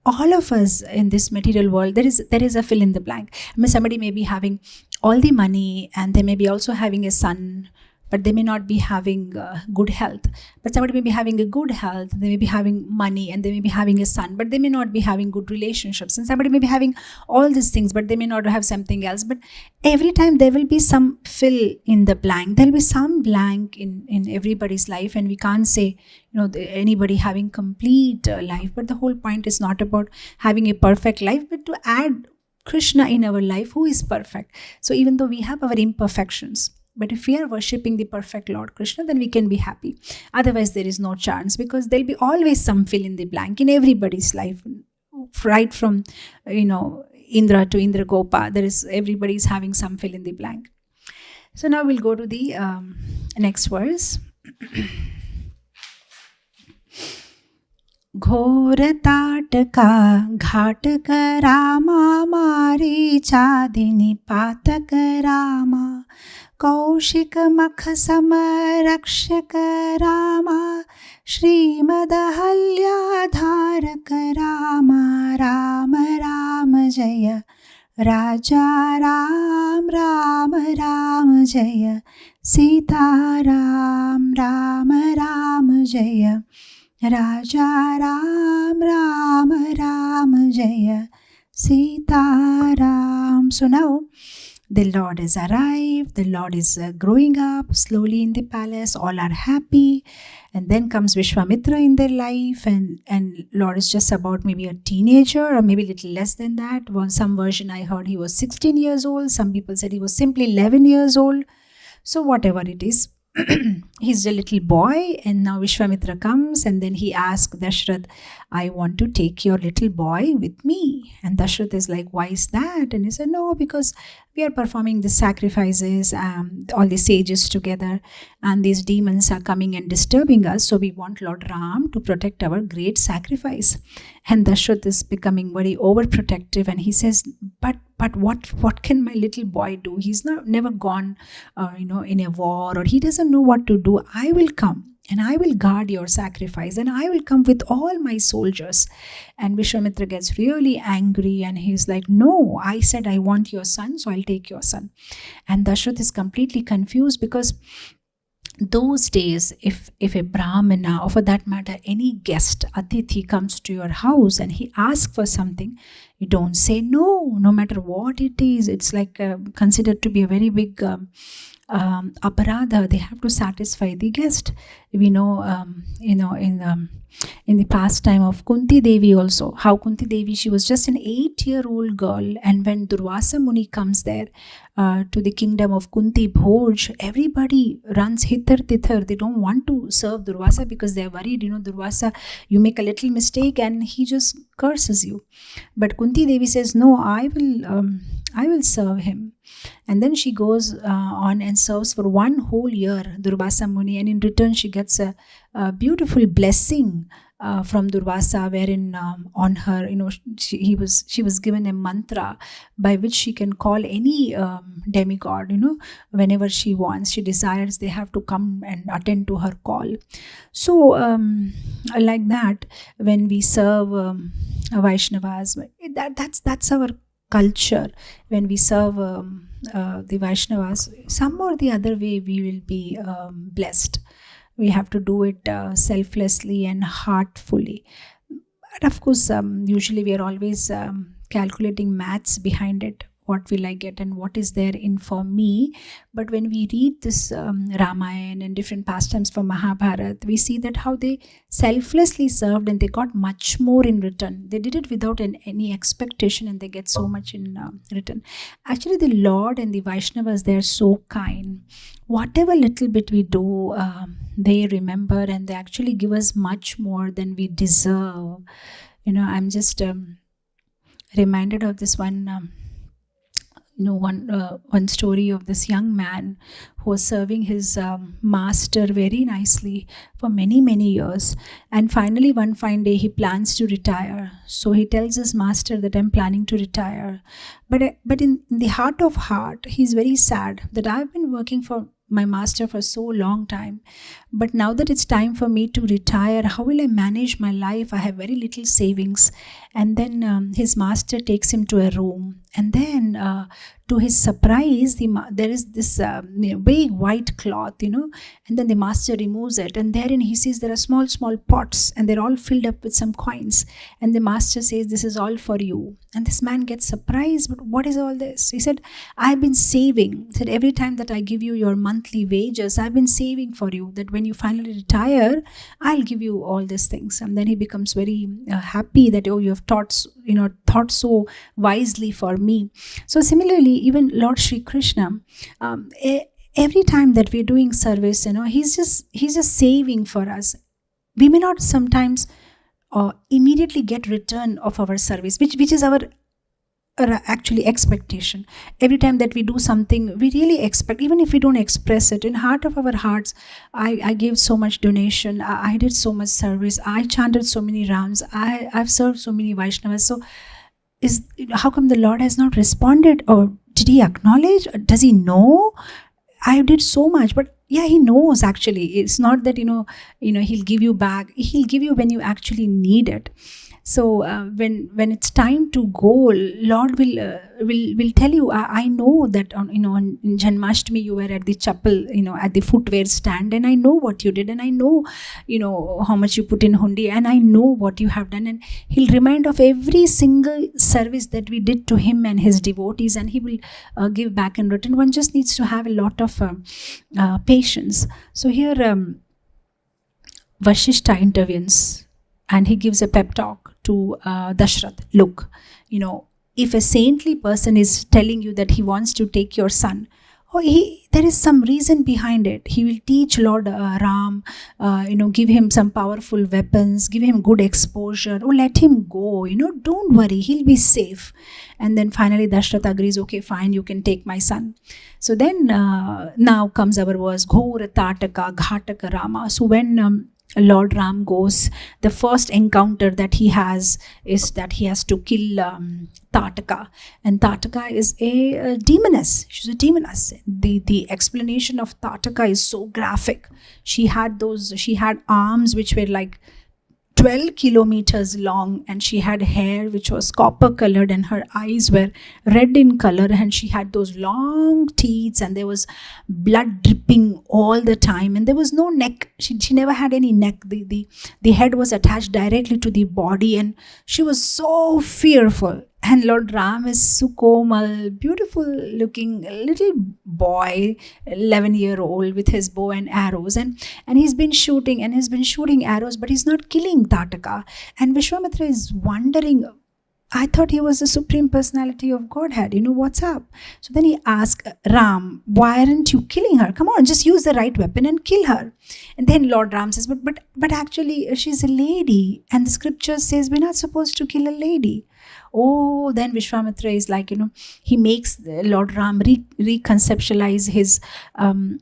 All of us in this material world, there is a fill in the blank. Somebody may be having all the money and they may be also having a son, but they may not be having good health. But somebody may be having a good health, they may be having money, and they may be having a son, but they may not be having good relationships. And somebody may be having all these things, but they may not have something else. But every time there will be some fill in the blank. There will be some blank in everybody's life, and we can't say, anybody having complete life. But the whole point is not about having a perfect life, but to add Krishna in our life, who is perfect. So even though we have our imperfections, but if we are worshipping the perfect Lord Krishna, then we can be happy. Otherwise, there is no chance, because there will be always some fill in the blank in everybody's life, right from Indra to Indra Gopa. Everybody is having some fill in the blank. So now we'll go to the next verse. घोर ताटका घाटक रामा मारी चादिनी पातक रामा कौशिक मख समरक्षक रामा श्रीमदहल्याधारक रामा राम राम जय राजा राम राम राम जय सीता राम राम राम जय राजा राम राम राम जय Sitaram. So now the Lord has arrived, the Lord is growing up slowly in the palace, all are happy, and then comes Vishwamitra in their life, and Lord is just about maybe a teenager or maybe a little less than that. Well, some version I heard he was 16 years old, some people said he was simply 11 years old. So whatever it is, he's a little boy, and now Vishwamitra comes and then he asks Dashrath, I want to take your little boy with me. And Dashrath is like, why is that? And he said, no, because we are performing the sacrifices, all the sages together, and these demons are coming and disturbing us, so we want Lord Ram to protect our great sacrifice. And Dashrath is becoming very overprotective, and he says, but what can my little boy do? He's never gone in a war, or he doesn't know what to do. I will come and I will guard your sacrifice, and I will come with all my soldiers. And Vishwamitra gets really angry, and he's like, no, I said I want your son, so I'll take your son. And Dashrath is completely confused, because those days, if a Brahmana, or for that matter any guest, Atithi, comes to your house and he asks for something, you don't say no, no matter what it is. It's like considered to be a very big aparadha. They have to satisfy the guest. We know, in the pastime of Kunti Devi also, how Kunti Devi, she was just an 8-year-old girl, and when Durvasa Muni comes there to the kingdom of Kunti Bhoj, everybody runs hither thither. They don't want to serve Durvasa because they're worried, Durvasa, you make a little mistake and he just curses you. But Kunti Devi says, no, I will serve him. And then she goes on and serves for 1 whole year Durvasa Muni, and in return she gets a beautiful blessing from Durvasa, wherein on her, she was given a mantra by which she can call any demigod, whenever she wants, she desires, they have to come and attend to her call. So like that, when we serve Vaishnavas, that's our culture. When we serve the Vaishnavas, some or the other way we will be blessed. We have to do it selflessly and heartfully. But of course, usually we are always calculating maths behind it. What will I get and what is there in for me? But when we read this Ramayan and different pastimes from Mahabharata, we see that how they selflessly served and they got much more in return. They did it without any expectation, and they get so much in return. Actually, the Lord and the Vaishnavas, they are so kind. Whatever little bit we do, they remember, and they actually give us much more than we deserve. I'm just reminded of this one story of this young man who was serving his master very nicely for many, many years. And finally, one fine day, he plans to retire. So he tells his master that I'm planning to retire. But in the heart of heart, he's very sad that I've been working for my master for so long time, but now that it's time for me to retire, how will I manage my life? I have very little savings. And then his master takes him to a room, and then to his surprise, there is this big white cloth, and then the master removes it, and therein he sees there are small pots, and they're all filled up with some coins, and the master says, this is all for you. And this man gets surprised, but what is all this? He said, I've been saving. He said, every time that I give you your monthly wages, I've been saving for you, that when you finally retire, I'll give you all these things. And then he becomes very happy that, you have thought so wisely for me. So similarly, even Lord Shri Krishna, every time that we're doing service, he's just saving for us. We may not sometimes immediately get return of our service, which is our actually expectation. Every time that we do something, we really expect, even if we don't express it, in heart of our hearts, I gave so much donation, I did so much service, I chanted so many Rams, I've served so many Vaishnavas. So how come the Lord has not responded? Or did he acknowledge? Does he know? I did so much, but Yeah, he knows actually. It's not that, he'll give you back. He'll give you when you actually need it. So when it's time to go, Lord will tell you. I know that on Janmashtami you were at the chapel, at the footwear stand, and I know what you did, and I know how much you put in hundi, and I know what you have done. And he'll remind of every single service that we did to him and his devotees, and he will give back in return. One just needs to have a lot of patience. So here Vashishta intervenes, and he gives a pep talk to Dashrath. Look, if a saintly person is telling you that he wants to take your son, there is some reason behind it. He will teach Lord Ram, give him some powerful weapons, give him good exposure. Let him go, don't worry, he'll be safe. And then finally Dashrath agrees, okay, fine, you can take my son. So then now comes our verse, Ghora Tataka Ghataka Rama. So when Lord Ram goes, the first encounter that he has is that he has to kill Tataka, and Tataka is a demoness. She's a demoness. The explanation of Tataka is so graphic. She had arms which were like 12 kilometers long, and she had hair which was copper colored, and her eyes were red in color, and she had those long teeth, and there was blood dripping all the time, and there was no neck. She never had any neck. The head was attached directly to the body, and she was so fearful. And Lord Ram is Sukomal, beautiful looking little boy, 11-year-old with his bow and arrows. And he's been shooting arrows, but he's not killing Tataka. And Vishwamitra is wondering, I thought he was the Supreme Personality of Godhead. What's up? So then he asked Ram, why aren't you killing her? Come on, just use the right weapon and kill her. And then Lord Ram says, but actually she's a lady, and the scripture says we're not supposed to kill a lady. Oh, then Vishwamitra is like, he makes Lord Ram reconceptualize his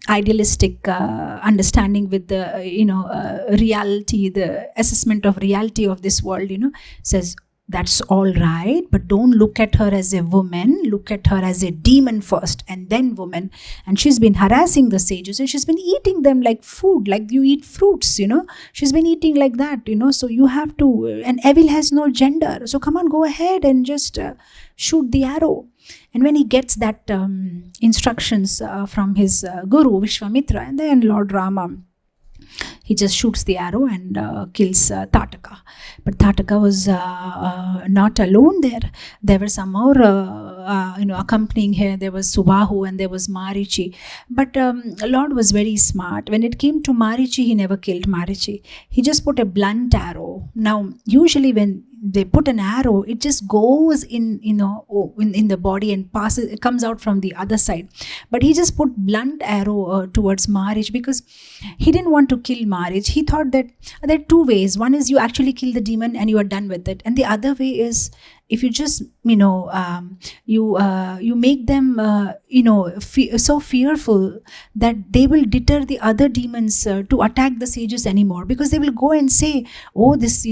idealistic understanding with the, reality, the assessment of reality of this world, says, that's all right, but don't look at her as a woman. Look at her as a demon first, and then woman. And she's been harassing the sages, and she's been eating them like food, like you eat fruits, She's been eating like that, So you have to, and evil has no gender. So come on, go ahead and just shoot the arrow. And when he gets that instructions from his guru, Vishwamitra, and then Lord Rama, he just shoots the arrow and kills Tataka. But Tataka was not alone there. There were some more, accompanying her. There was Subahu and there was Marichi. But Lord was very smart. When it came to Marichi, he never killed Marichi. He just put a blunt arrow. Now, usually when they put an arrow, it just goes in the body and passes. It comes out from the other side. But he just put blunt arrow towards Marich because he didn't want to kill Marich. He thought that there are two ways. One is you actually kill the demon and you are done with it, and the other way is if you just you make them so fearful that they will deter the other demons to attack the sages anymore, because they will go and say, oh, this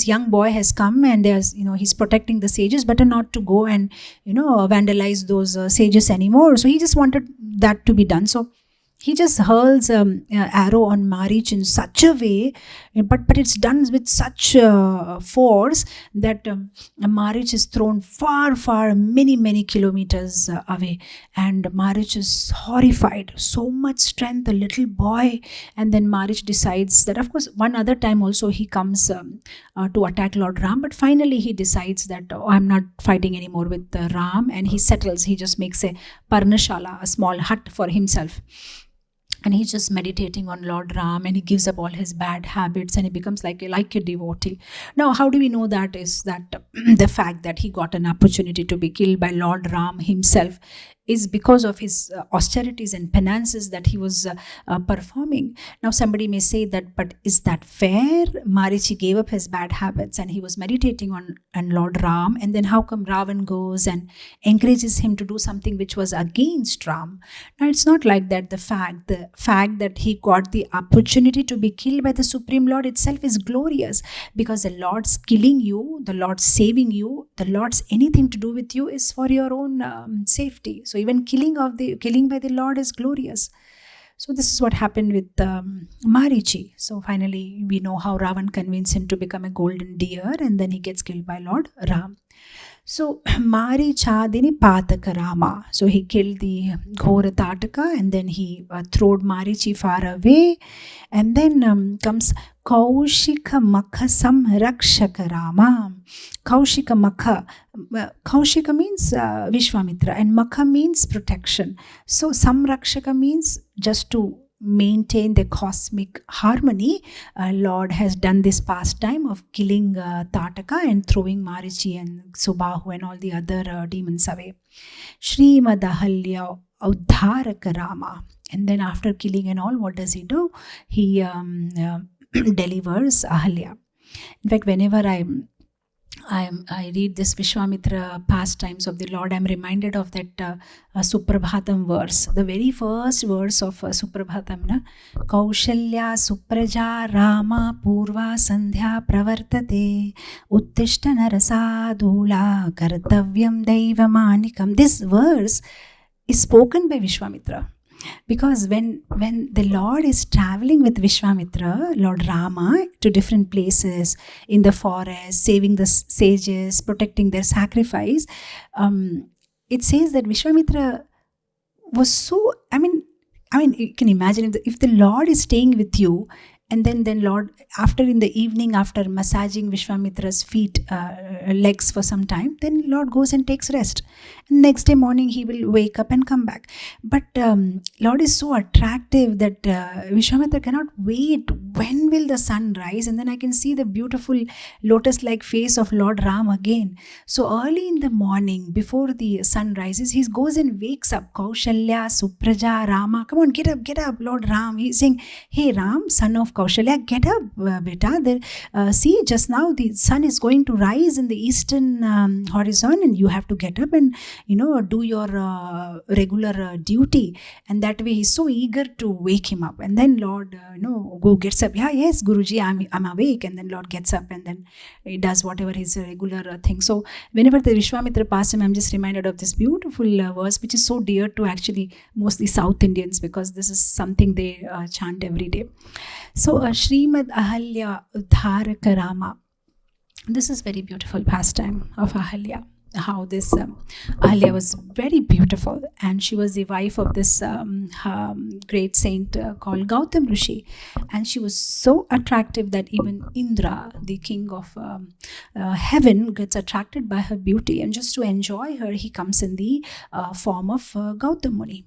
young boy has come and there's he's protecting the sages, better not to go and vandalize those sages anymore. So he just wanted that to be done. So he just hurls arrow on Marich in such a way, but it's done with such force that Marich is thrown far, many kilometers away. And Marich is horrified. So much strength, a little boy. And then Marich decides that, of course, one other time also he comes to attack Lord Ram, but finally he decides that, I'm not fighting anymore with Ram, and he settles. He just makes a Parnashala, a small hut for himself. And he's just meditating on Lord Ram, and he gives up all his bad habits and he becomes like a devotee. Now, how do we know that? Is that the fact that he got an opportunity to be killed by Lord Ram himself is because of his austerities and penances that he was performing. Now, somebody may say that, but is that fair? Marichi gave up his bad habits and he was meditating on Lord Ram, and then how come Ravan goes and encourages him to do something which was against Ram? Now, it's not like that. The fact that he got the opportunity to be killed by the Supreme Lord itself is glorious, because the Lord's killing you, the Lord's saving you, the Lord's anything to do with you is for your own safety. So even killing by the Lord is glorious. So this is what happened with Marichi. So finally we know how Ravan convinced him to become a golden deer, and then he gets killed by Lord Ram. So Marichadini Pataka Rama. So he killed the Ghora Tataka, and then he throwed Marichi far away. And then comes Kaushika Makha Samrakshaka Rama. Kaushika Makha. Kaushika means Vishwamitra, and Makha means protection. So Samrakshaka means just to maintain the cosmic harmony. Lord has done this pastime of killing Tataka and throwing Marichi and Subahu and all the other demons away. Srimad Ahalya Uddharaka Rama. And then after killing and all, what does he do? He delivers Ahalya. In fact, whenever I read this Vishwamitra pastimes of the Lord, I'm reminded of that Suprabhatam verse, the very first verse of Suprabhatam, na? Kaushalya Supraja Rama Purva Sandhya Pravartate Uttishta Narasadula Kartavyam Daivamanikam. This verse is spoken by Vishwamitra. Because when the Lord is traveling with Vishwamitra, Lord Rama, to different places in the forest, saving the sages, protecting their sacrifice, it says that Vishwamitra was so, I mean, you can imagine if the Lord is staying with you, and then Lord, after in the evening, after massaging Vishwamitra's feet, legs for some time, then Lord goes and takes rest. And next day morning, he will wake up and come back. But Lord is so attractive that Vishwamitra cannot wait. When will the sun rise? And then I can see the beautiful lotus-like face of Lord Ram again. So early in the morning, before the sun rises, he goes and wakes up. Kaushalya, Supraja, Rama. Come on, get up, Lord Ram. He's saying, hey Ram, son of Kaushalya, get up, beta. See, just now the sun is going to rise in the eastern horizon, and you have to get up and do your regular duty. And that way he's so eager to wake him up. And then Lord gets up. Yeah, yes, Guruji, I'm awake. And then Lord gets up, and then he does whatever his regular thing. So whenever the Vishwamitra passed him, I'm just reminded of this beautiful verse, which is so dear to actually mostly South Indians, because this is something they chant every day. So Srimad Ahalya Uddharaka Rama. This is very beautiful pastime of Ahalya. How this Ahalya was very beautiful, and she was the wife of this great saint called Gautam Rishi, and she was so attractive that even Indra, the king of heaven, gets attracted by her beauty, and just to enjoy her, he comes in the form of Gautam Muni.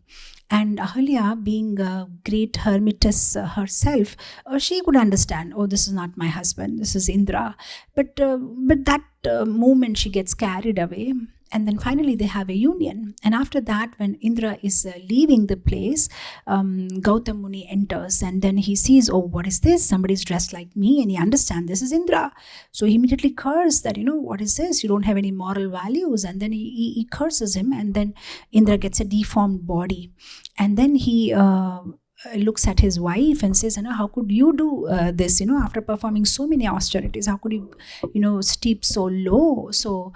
And Ahalya, being a great hermitess herself, she could understand, oh, this is not my husband, this is Indra. But that moment she gets carried away, and then finally they have a union. And after that, when Indra is leaving the place, Gautam Muni enters, and then he sees, oh, what is this? Somebody's dressed like me, and he understands this is Indra. So he immediately curses that, what is this? You don't have any moral values. And then he curses him, and then Indra gets a deformed body. And then he looks at his wife and says, how could you do this, after performing so many austerities? How could you, stoop so low? So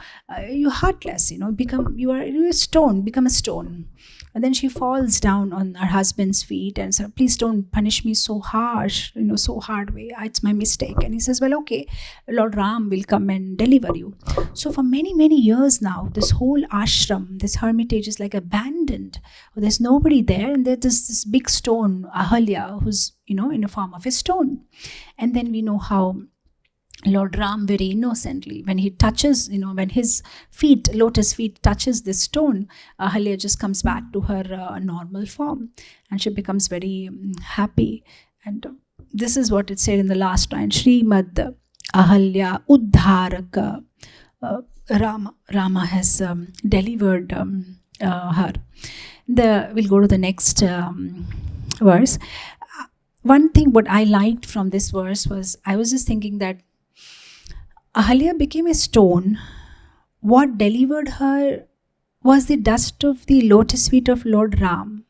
you're heartless, you're a stone, become a stone. And then she falls down on her husband's feet and says, please don't punish me so harsh, so hard way. It's my mistake. And he says, well, okay, Lord Ram will come and deliver you. So for many, many years now, this whole ashram, this hermitage is like abandoned. There's nobody there. And there's this big stone, Ahalya, who's, in the form of a stone. And then we know how Lord Ram, very innocently, when he touches, when his feet, lotus feet, touches this stone, Ahalya just comes back to her normal form, and she becomes very happy. And this is what it said in the last line, Srimad Ahalya Uddharaka Rama. Rama has delivered her. We'll go to the next verse. One thing what I liked from this verse was, I was just thinking that Ahalya became a stone. What delivered her was the dust of the lotus feet of Lord Ram.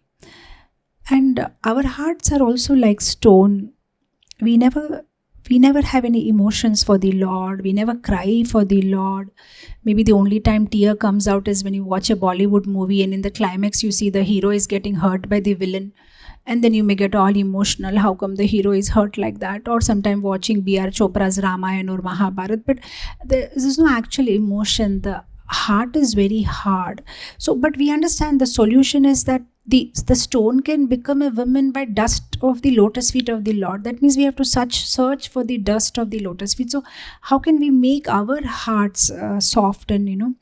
And our hearts are also like stone. We never have any emotions for the Lord. We never cry for the Lord. Maybe the only time tear comes out is when you watch a Bollywood movie, and in the climax you see the hero is getting hurt by the villain. and then you may get all emotional. How come the hero is hurt like that? Or sometime watching B.R. Chopra's Ramayan or Mahabharat, but there is no actual emotion. The heart is very hard. So, but we understand the solution is that the stone can become a woman by dust of the lotus feet of the Lord. That means we have to search for the dust of the lotus feet. So how can we make our hearts soft and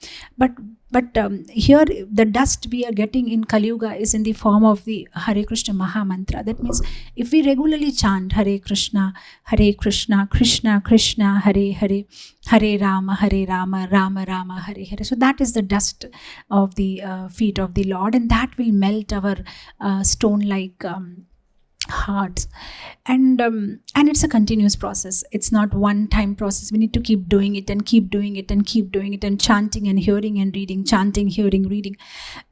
but here the dust we are getting in Kali Yuga is in the form of the Hare Krishna Maha Mantra. That means if we regularly chant Hare Krishna, Krishna Krishna, Hare Hare, Hare Rama, Rama Rama, Hare Hare. So that is the dust of the feet of the Lord, and that will melt our stone-like hearts. And it's a continuous process. It's not one-time process. We need to keep doing it and keep doing it and keep doing it, and chanting and hearing and reading, chanting, hearing, reading.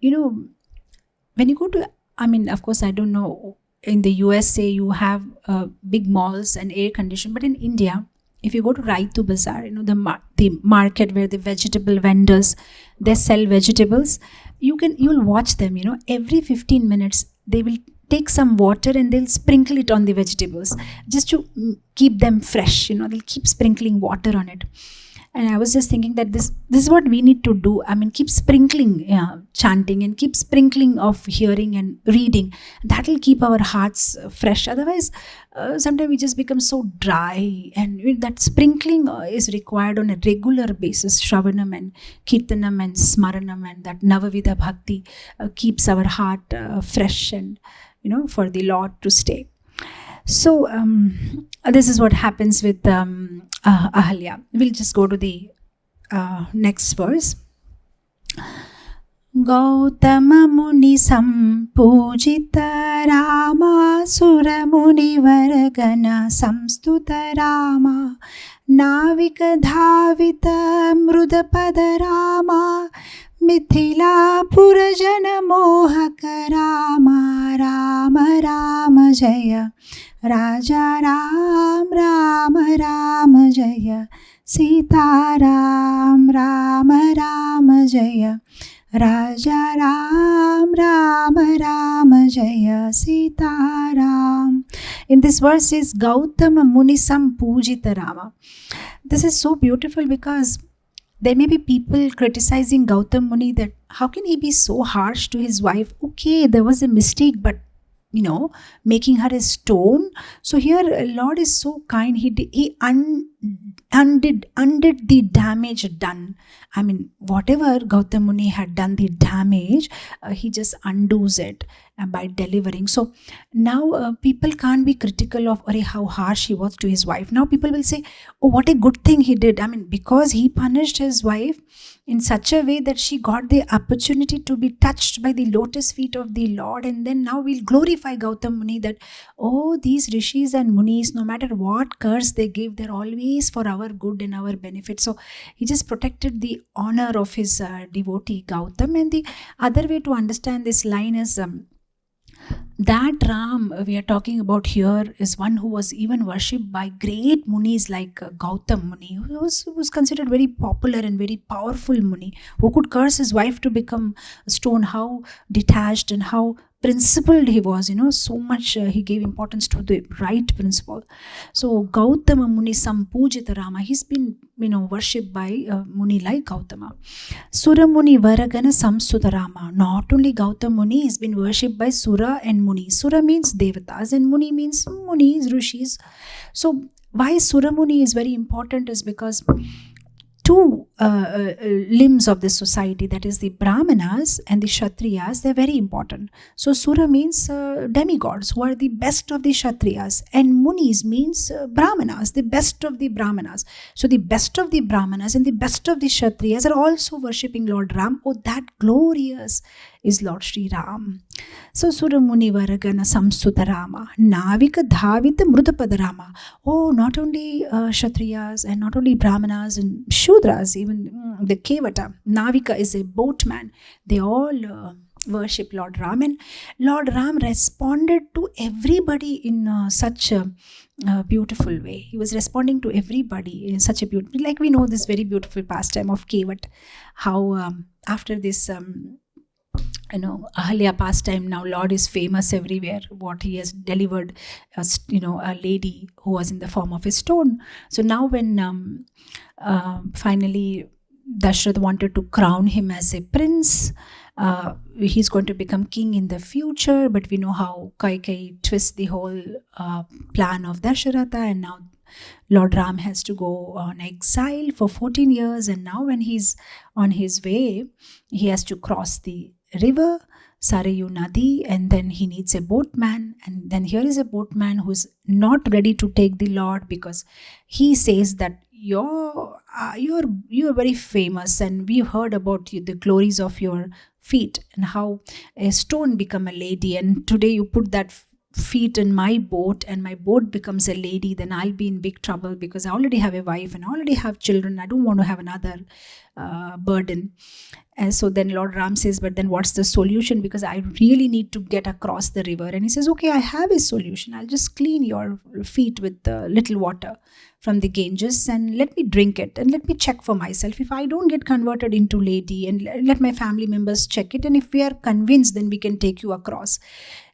When you go to, of course, I don't know, in the USA you have big malls and air condition, but in India, if you go to Raitu Bazaar, the market where the vegetable vendors, they sell vegetables, you'll watch them, every 15 minutes they will take some water and they'll sprinkle it on the vegetables just to keep them fresh. They'll keep sprinkling water on it. And I was just thinking that this is what we need to do. Keep sprinkling chanting and keep sprinkling of hearing and reading. That will keep our hearts fresh. Otherwise, sometimes we just become so dry. And that sprinkling is required on a regular basis. Shravanam and Kirtanam and Smaranam and that Navavida Bhakti keeps our heart fresh and, for the Lord to stay. So this is what happens with Ahalya. We'll just go to the next verse. Gautama Muni Sampujita Rama Sura Muni Varagana Samstuta Rama Navika Dhavita Mrudapada Rama Mithila Purajana Mohaka Rama Rama Rama Jaya Raja Ram Rama Rama Jaya Sita Ram Rama Rama Jaya Raja Ram Rama Rama Jaya Sita Ram. In this verse is Gautama Muni Sampujita Rama. This is so beautiful because there may be people criticizing Gautam Muni that how can he be so harsh to his wife? Okay, there was a mistake, but making her a stone. So here Lord is so kind. He undid the damage done. Whatever Gautam Muni had done, the damage, he just undoes it by delivering. So now people can't be critical of how harsh he was to his wife. Now people will say, oh, what a good thing he did. Because he punished his wife in such a way that she got the opportunity to be touched by the lotus feet of the Lord. And then now we'll glorify Gautam Muni that, oh, these rishis and munis, no matter what curse they give, they're always for our good and our benefit. So he just protected the honor of his devotee Gautam. And the other way to understand this line is that Ram we are talking about here is one who was even worshipped by great munis like Gautam Muni, who was considered very popular and very powerful Muni, who could curse his wife to become a stone. How detached and how principled he was, so much he gave importance to the right principle. So Gautama Muni Sampujita Rama, he's been worshipped by Muni like Gautama. Sura Muni Varagana Samsuta Rama, not only Gautama Muni, he's been worshipped by Sura and Muni. Sura means Devatas and Muni means Munis, Rishis. So why Sura Muni is very important is because two limbs of this society, that is the Brahmanas and the Kshatriyas, they're very important. So Sura means demigods who are the best of the Kshatriyas, and Munis means Brahmanas, the best of the Brahmanas. So the best of the Brahmanas and the best of the Kshatriyas are also worshipping Lord Ram. Oh, that glorious is Lord Sri Ram. So Sura Muni Varagana Samsuta Rama, Navika Dhavita Mrudapada Rama. Oh, not only Kshatriyas and not only Brahmanas and Shudras, even the Kevata. Navika is a boatman. They all worship Lord Ram, and Lord Ram responded to everybody in such a beautiful way. He was responding to everybody in such a beautiful, like we know this very beautiful pastime of Kevat, how after this Ahalya pastime, now Lord is famous everywhere. What he has delivered, a lady who was in the form of a stone. So now when finally Dashrath wanted to crown him as a prince, he's going to become king in the future, but we know how Kaikeyi twists the whole plan of Dasharatha, and now Lord Ram has to go on exile for 14 years, and now when he's on his way, he has to cross the river, Sarayu Nadi, and then he needs a boatman, and then here is a boatman who's not ready to take the Lord because he says that you're very famous, and we've heard about you, the glories of your feet and how a stone become a lady, and today you put that feet in my boat and my boat becomes a lady, then I'll be in big trouble because I already have a wife and I already have children. I don't want to have another burden. And so then Lord Ram says, but then what's the solution? Because I really need to get across the river. And he says, okay, I have a solution. I'll just clean your feet with little water from the Ganges and let me drink it and let me check for myself. If I don't get converted into lady, and let my family members check it, and if we are convinced, then we can take you across.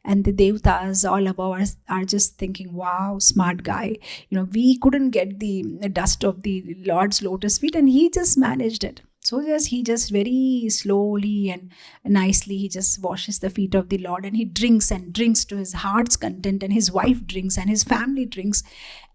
And the Devtas all above us are just thinking, wow, smart guy. We couldn't get the dust of the Lord's lotus feet and he just managed it. So he just very slowly and nicely, he just washes the feet of the Lord and he drinks and drinks to his heart's content, and his wife drinks and his family drinks.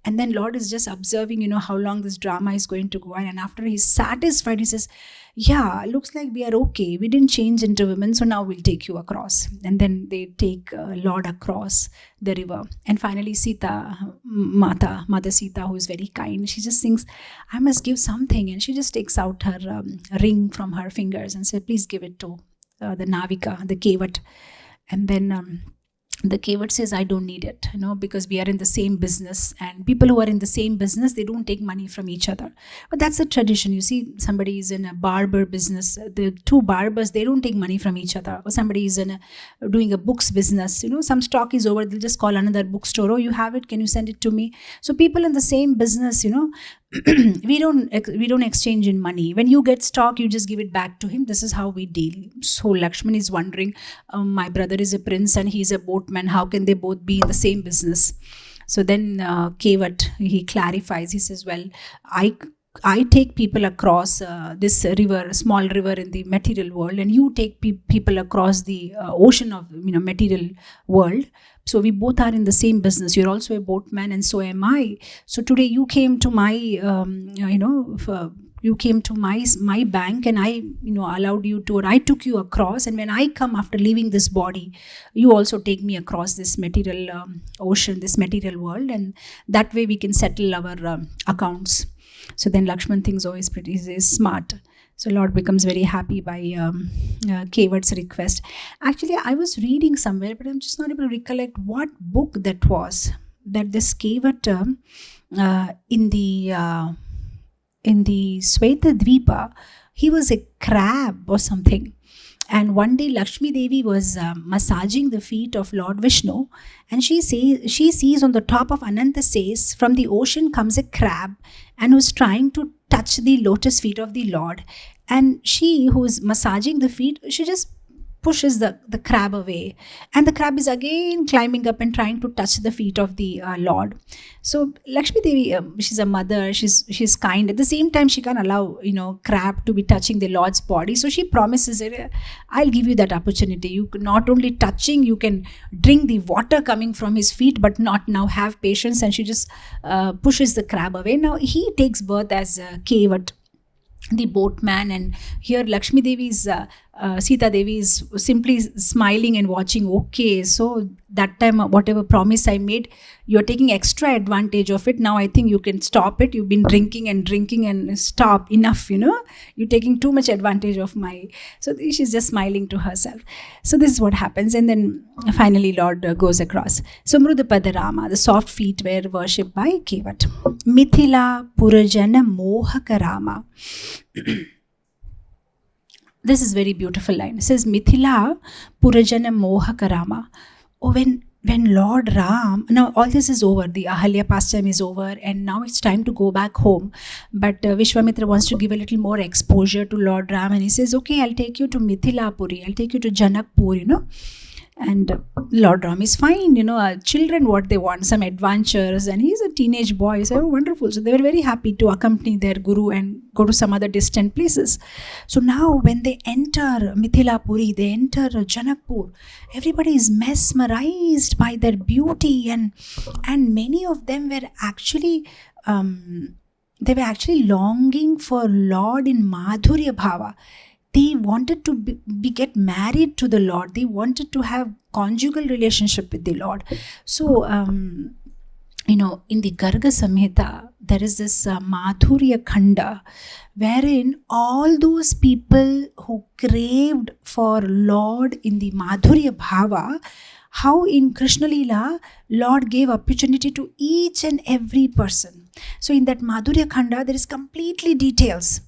And then Lord is just observing, how long this drama is going to go on. And after he's satisfied, he says, yeah, looks like we are okay. We didn't change into women, so now we'll take you across. And then they take Lord across the river. And finally Sita, Mother Sita, who is very kind, she just thinks, I must give something. And she just takes out her ring from her fingers and says, please give it to the Navika, the Kevat. And then the Kevat says, I don't need it, because we are in the same business, and people who are in the same business, they don't take money from each other. But that's a tradition. You see, somebody is in a barber business, the two barbers, they don't take money from each other. Or somebody is doing a books business, some stock is over, they'll just call another bookstore, oh, you have it, can you send it to me? So people in the same business, we don't exchange in money. When you get stock, you just give it back to him. This is how we deal. So Lakshman is wondering, my brother is a prince and he's a boatman. How can they both be in the same business? So then Kevat, he clarifies. He says, well, I take people across this river, small river in the material world, and you take people across the ocean of material world. So we both are in the same business. You're also a boatman, and so am I. So today you came to my, you came to my bank, and I, allowed you to, or I took you across. And when I come after leaving this body, you also take me across this material ocean, this material world, and that way we can settle our accounts. So then Lakshman thinks, oh, he's smart. So Lord becomes very happy by Kevat's request. Actually, I was reading somewhere, but I'm just not able to recollect what book that was. That this Kevat in the Sweta Dvipa, he was a crab or something. And one day Lakshmi Devi was massaging the feet of Lord Vishnu, and she sees on the top of Ananta says, from the ocean comes a crab and was trying to touch the lotus feet of the Lord. And she, who is massaging the feet, she just pushes the crab away, and the crab is again climbing up and trying to touch the feet of the Lord. So Lakshmi Devi, she's a mother, she's kind. At the same time, she can't allow crab to be touching the Lord's body. So she promises it, I'll give you that opportunity. You can not only touching, you can drink the water coming from his feet, but not now. Have patience. And she just pushes the crab away. Now he takes birth as Kevat, the boatman, and here Lakshmi Devi's Sita Devi is simply smiling and watching. Okay, so that time whatever promise I made, you're taking extra advantage of it. Now I think you can stop it. You've been drinking and stop. Enough, you're taking too much advantage of my. So she's just smiling to herself. So this is what happens, and then finally Lord goes across. So Mrudapada Rama, the soft feet were worshipped by Kevat. Mithila Purajana Mohaka Rama. This is very beautiful line. It says Mithila Purajana Mohaka Rama. Oh, when when Lord Ram, now all this is over, the Ahalya pastime is over, and now it's time to go back home. But Vishwamitra wants to give a little more exposure to Lord Ram, and he says, okay, I'll take you to Mithilapuri, I'll take you to Janakpur, And Lord Ram is fine, children what they want, some adventures, and he's a teenage boy, so wonderful. So they were very happy to accompany their guru and go to some other distant places. So now when they enter Mithilapuri, they enter Janakpur, everybody is mesmerized by their beauty, and many of them were actually longing for Lord in Madhurya Bhava. They wanted to get married to the Lord. They wanted to have conjugal relationship with the Lord. So, in the Garga Samhita, there is this Madhurya Khanda, wherein all those people who craved for Lord in the Madhurya Bhava, how in Krishna Leela, Lord gave opportunity to each and every person. So in that Madhurya Khanda, there is completely details.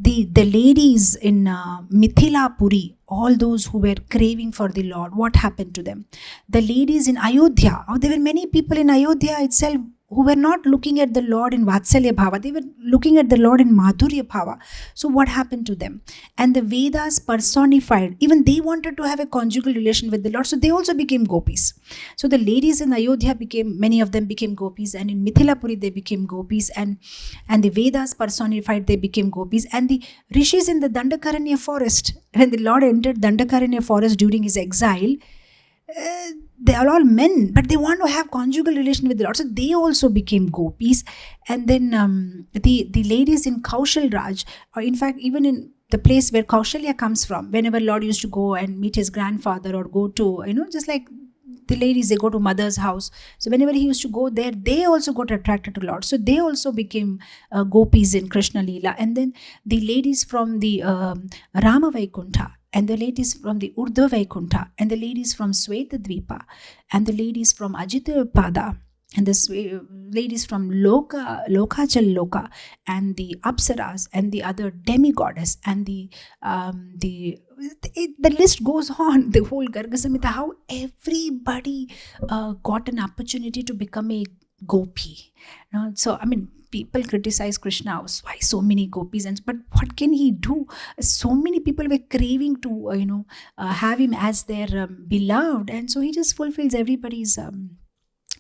The ladies in Mithilapuri, all those who were craving for the Lord, what happened to them? The ladies in Ayodhya, there were many people in Ayodhya itself who were not looking at the Lord in Vatsalya Bhava, they were looking at the Lord in Madhurya Bhava. So what happened to them? And the Vedas personified, even they wanted to have a conjugal relation with the Lord, so they also became gopis. So the ladies in Ayodhya many of them became gopis, and in Mithilapuri they became gopis, and the Vedas personified, they became gopis. And the rishis in the Dandakaranya forest, when the Lord entered Dandakaranya forest during his exile, they are all men, but they want to have conjugal relation with the Lord, so they also became gopis. And then the ladies in Kaushal Raj, or in fact even in the place where Kaushalya comes from, whenever Lord used to go and meet his grandfather or go to, just like the ladies, they go to mother's house. So whenever he used to go there, they also got attracted to Lord. So they also became gopis in Krishna Leela. And then the ladies from the Rama Vaikuntha, and the ladies from the Urdhva Vaikuntha, and the ladies from Sweta Dvipa, and the ladies from Ajita Pada, and the ladies from Lokachal Loka, and the Apsaras, and the other demigoddess, and the list goes on, the whole Garga Samhita, how everybody got an opportunity to become a gopi. So, people criticize Krishna, why so many gopis, but what can he do? So many people were craving to, have him as their beloved, and so he just fulfills everybody's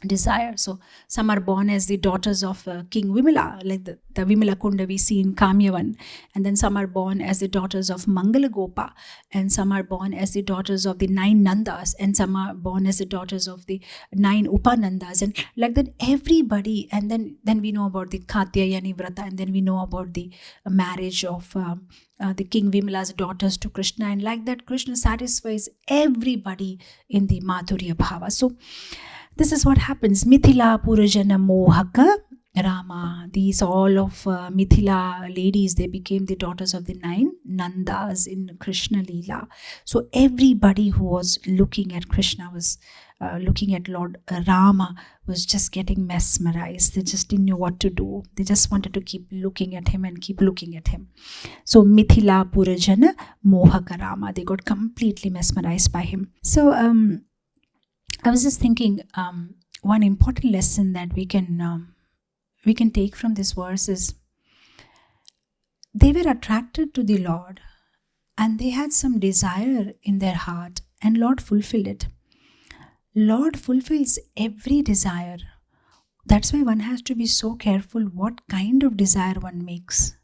desire. So some are born as the daughters of King Vimala, like the Vimala Kunda we see in Kamyavan, and then some are born as the daughters of Mangala Gopa, and some are born as the daughters of the 9 Nandas, and some are born as the daughters of the 9 Upanandas, and like that everybody. And then we know about the Katyayani Vrata, and then we know about the marriage of the King Vimala's daughters to Krishna, and like that Krishna satisfies everybody in the Madhurya Bhava. So this is what happens. Mithila Purajana Mohaka Rama. These all of Mithila ladies, they became the daughters of the 9 Nandas in Krishna Leela. So everybody who was looking at Krishna was looking at Lord Rama was just getting mesmerized. They just didn't know what to do. They just wanted to keep looking at him and keep looking at him. So Mithila Purajana Mohaka Rama. They got completely mesmerized by him. So I was just thinking, one important lesson that we can take from this verse is, they were attracted to the Lord and they had some desire in their heart, and Lord fulfilled it. Lord fulfills every desire. That's why one has to be so careful what kind of desire one makes.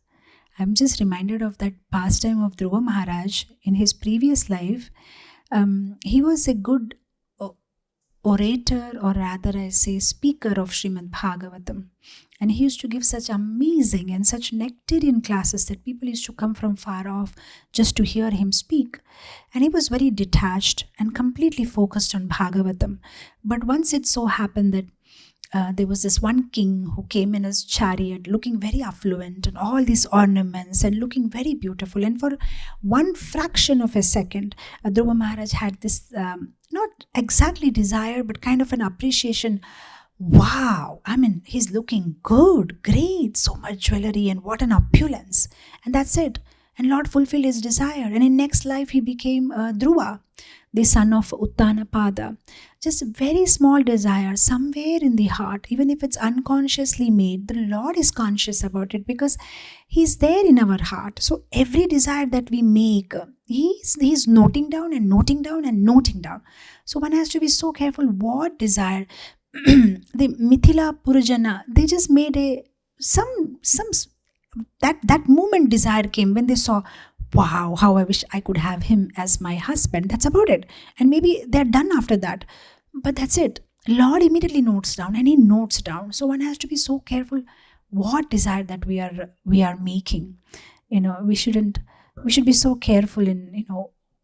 I'm just reminded of that pastime of Dhruva Maharaj. In his previous life, he was a good orator, or rather I say speaker of Srimad Bhagavatam, and he used to give such amazing and such nectarian classes that people used to come from far off just to hear him speak. And he was very detached and completely focused on Bhagavatam. But once it so happened that there was this one king who came in his chariot looking very affluent and all these ornaments and looking very beautiful, and for one fraction of a second Dhruva Maharaj had this not exactly desire but kind of an appreciation. Wow, he's looking good, great, so much jewelry and what an opulence. And that's it. And Lord fulfilled his desire. And in next life, he became Dhruva, the son of Uttanapada. Just a very small desire somewhere in the heart, even if it's unconsciously made, the Lord is conscious about it because he's there in our heart. So every desire that we make, he's noting down and noting down and noting down. So one has to be so careful what desire. The Mithila Purajana, they just made that moment desire came when they saw, wow, how I wish I could have him as my husband. That's about it. And maybe they're done after that. But that's it. Lord immediately notes down, and he notes down. So one has to be so careful what desire that we are making. We should be so careful in,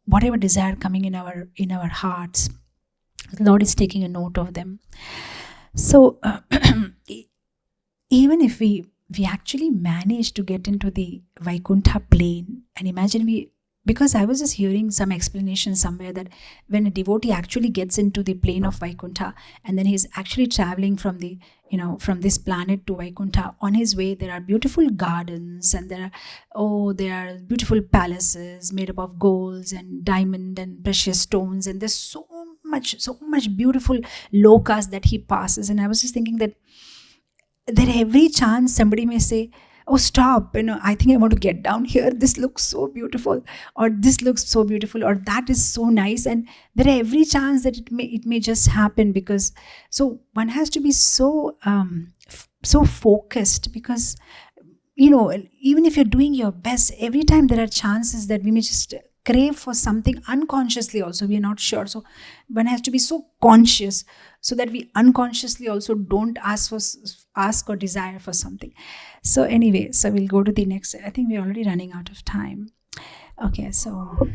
whatever desire coming in our hearts. The Lord is taking a note of them. So even if we actually managed to get into the Vaikuntha plane, and imagine because I was just hearing some explanation somewhere that when a devotee actually gets into the plane of Vaikuntha, and then he's actually traveling from this planet to Vaikuntha, on his way there are beautiful gardens, and there are beautiful palaces made up of golds and diamond and precious stones, and there's so much beautiful lokas that he passes. And I was just thinking that there every chance somebody may say, oh, stop, I think I want to get down here. This looks so beautiful, or this looks so beautiful, or that is so nice. And there are every chance that it may just happen, because so one has to be so focused, because even if you're doing your best, every time there are chances that we may just crave for something unconsciously also. We are not sure. So one has to be so conscious so that we unconsciously also don't ask or desire for something. So anyway, so we'll go to the next. I think we're already running out of time. Okay, so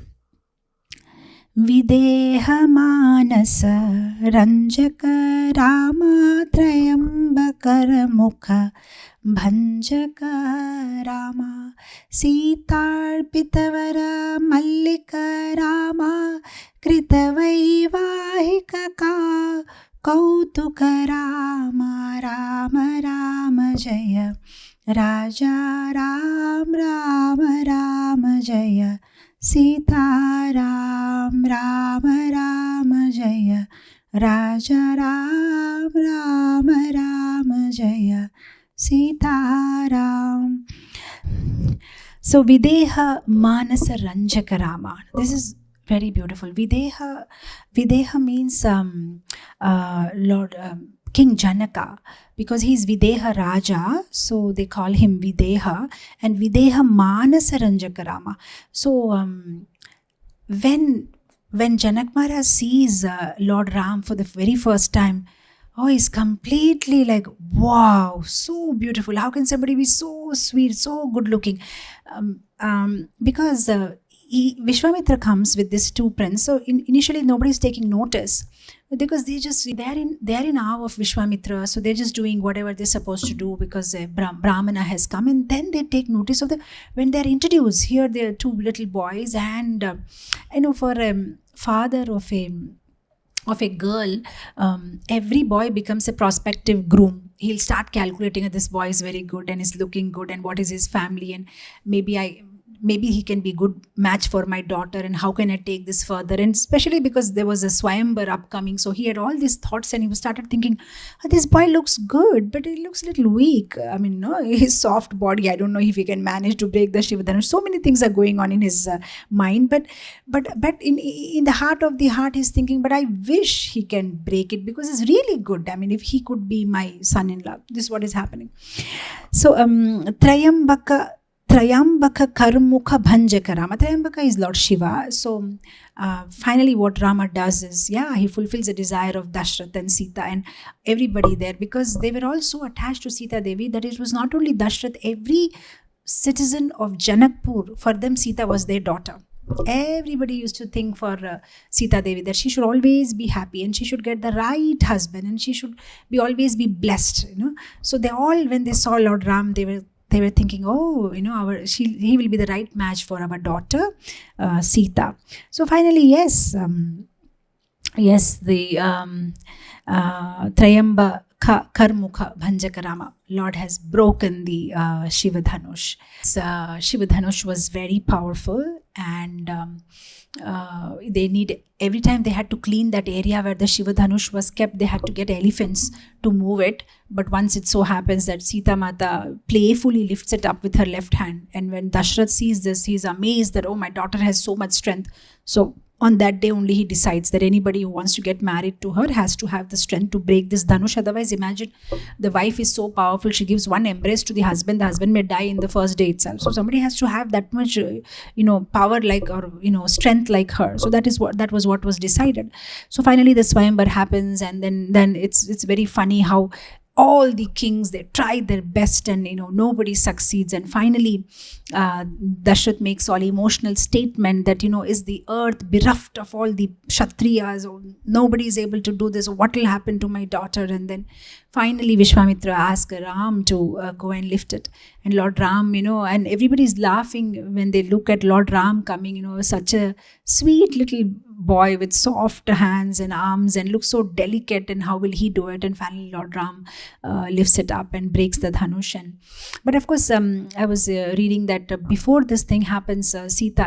Videha Manasa Ranjaka Rama Trayambakara Mukha Bhanjaka Rama Sitarpitavara Mallika Rama Kritavaivahika Ka Kautuka Rama Rama Rama Jaya Raja Ram Rama Rama Jaya Sita Ram Rama Rama Jaya Raja Ram Rama Rama Jaya Sita Ram. So Videha Manasa Ranjaka Rama. This is very beautiful. Videha means Lord King Janaka, because he's Videha Raja, so they call him Videha, and Videha Manasa Ranjaka Rama. So when Janak Maharaj sees Lord Ram for the very first time, he's completely like, wow, so beautiful. How can somebody be so sweet, so good looking? Because Vishwamitra comes with these two princes. So initially nobody's taking notice, because they're in awe of Vishwamitra. So they're just doing whatever they're supposed to do, because Brahmana has come, and then they take notice of when they're introduced. Here there are two little boys, and for a father of a girl, every boy becomes a prospective groom. He'll start calculating that this boy is very good and is looking good, and what is his family, and maybe he can be good match for my daughter, and how can I take this further? And especially because there was a Swayamvar upcoming, so he had all these thoughts, and he started thinking, this boy looks good, but he looks a little weak. I mean, no, his soft body, I don't know if he can manage to break the Shivadhanu. So many things are going on in his mind, but in the heart of the heart, he's thinking, but I wish he can break it, because it's really good. I mean, if he could be my son-in-law, this is what is happening. So Trayambaka Karmukha Bhanjaka Rama. Trayambaka is Lord Shiva. So finally what Rama does is, he fulfills the desire of Dashrath and Sita and everybody there, because they were all so attached to Sita Devi that it was not only Dashrath, every citizen of Janakpur, for them Sita was their daughter. Everybody used to think for Sita Devi that she should always be happy, and she should get the right husband, and she should always be blessed. So they all, when they saw Lord Ram, they were thinking, he will be the right match for our daughter Sita. So finally, yes, the Trayamba Karmukha Bhanjakarama. Lord has broken the Shiva Dhanush. Shiva Dhanush was very powerful, and every time they had to clean that area where the Shiva Dhanush was kept, they had to get elephants to move it. But once it so happens that Sita Mata playfully lifts it up with her left hand, and when Dashrath sees this, he's amazed that, oh, my daughter has so much strength. So on that day only he decides that anybody who wants to get married to her has to have the strength to break this Dhanush. Otherwise, imagine, the wife is so powerful, she gives one embrace to the husband may die in the first day itself. So somebody has to have that much power strength like her. So that was what was decided. So finally the Swayamvar happens, and then it's very funny how all the kings, they tried their best, and nobody succeeds. And finally Dashrath makes all emotional statement that is the earth bereft of all the Kshatriyas, or nobody is able to do this, what will happen to my daughter? And then finally Vishwamitra asks Ram to go and lift it. And Lord Ram, and everybody is laughing when they look at Lord Ram coming, such a sweet little boy with soft hands and arms and looks so delicate, and how will he do it? And finally Lord Ram lifts it up and breaks the Dhanush. But of course, I was reading that before this thing happens, Sita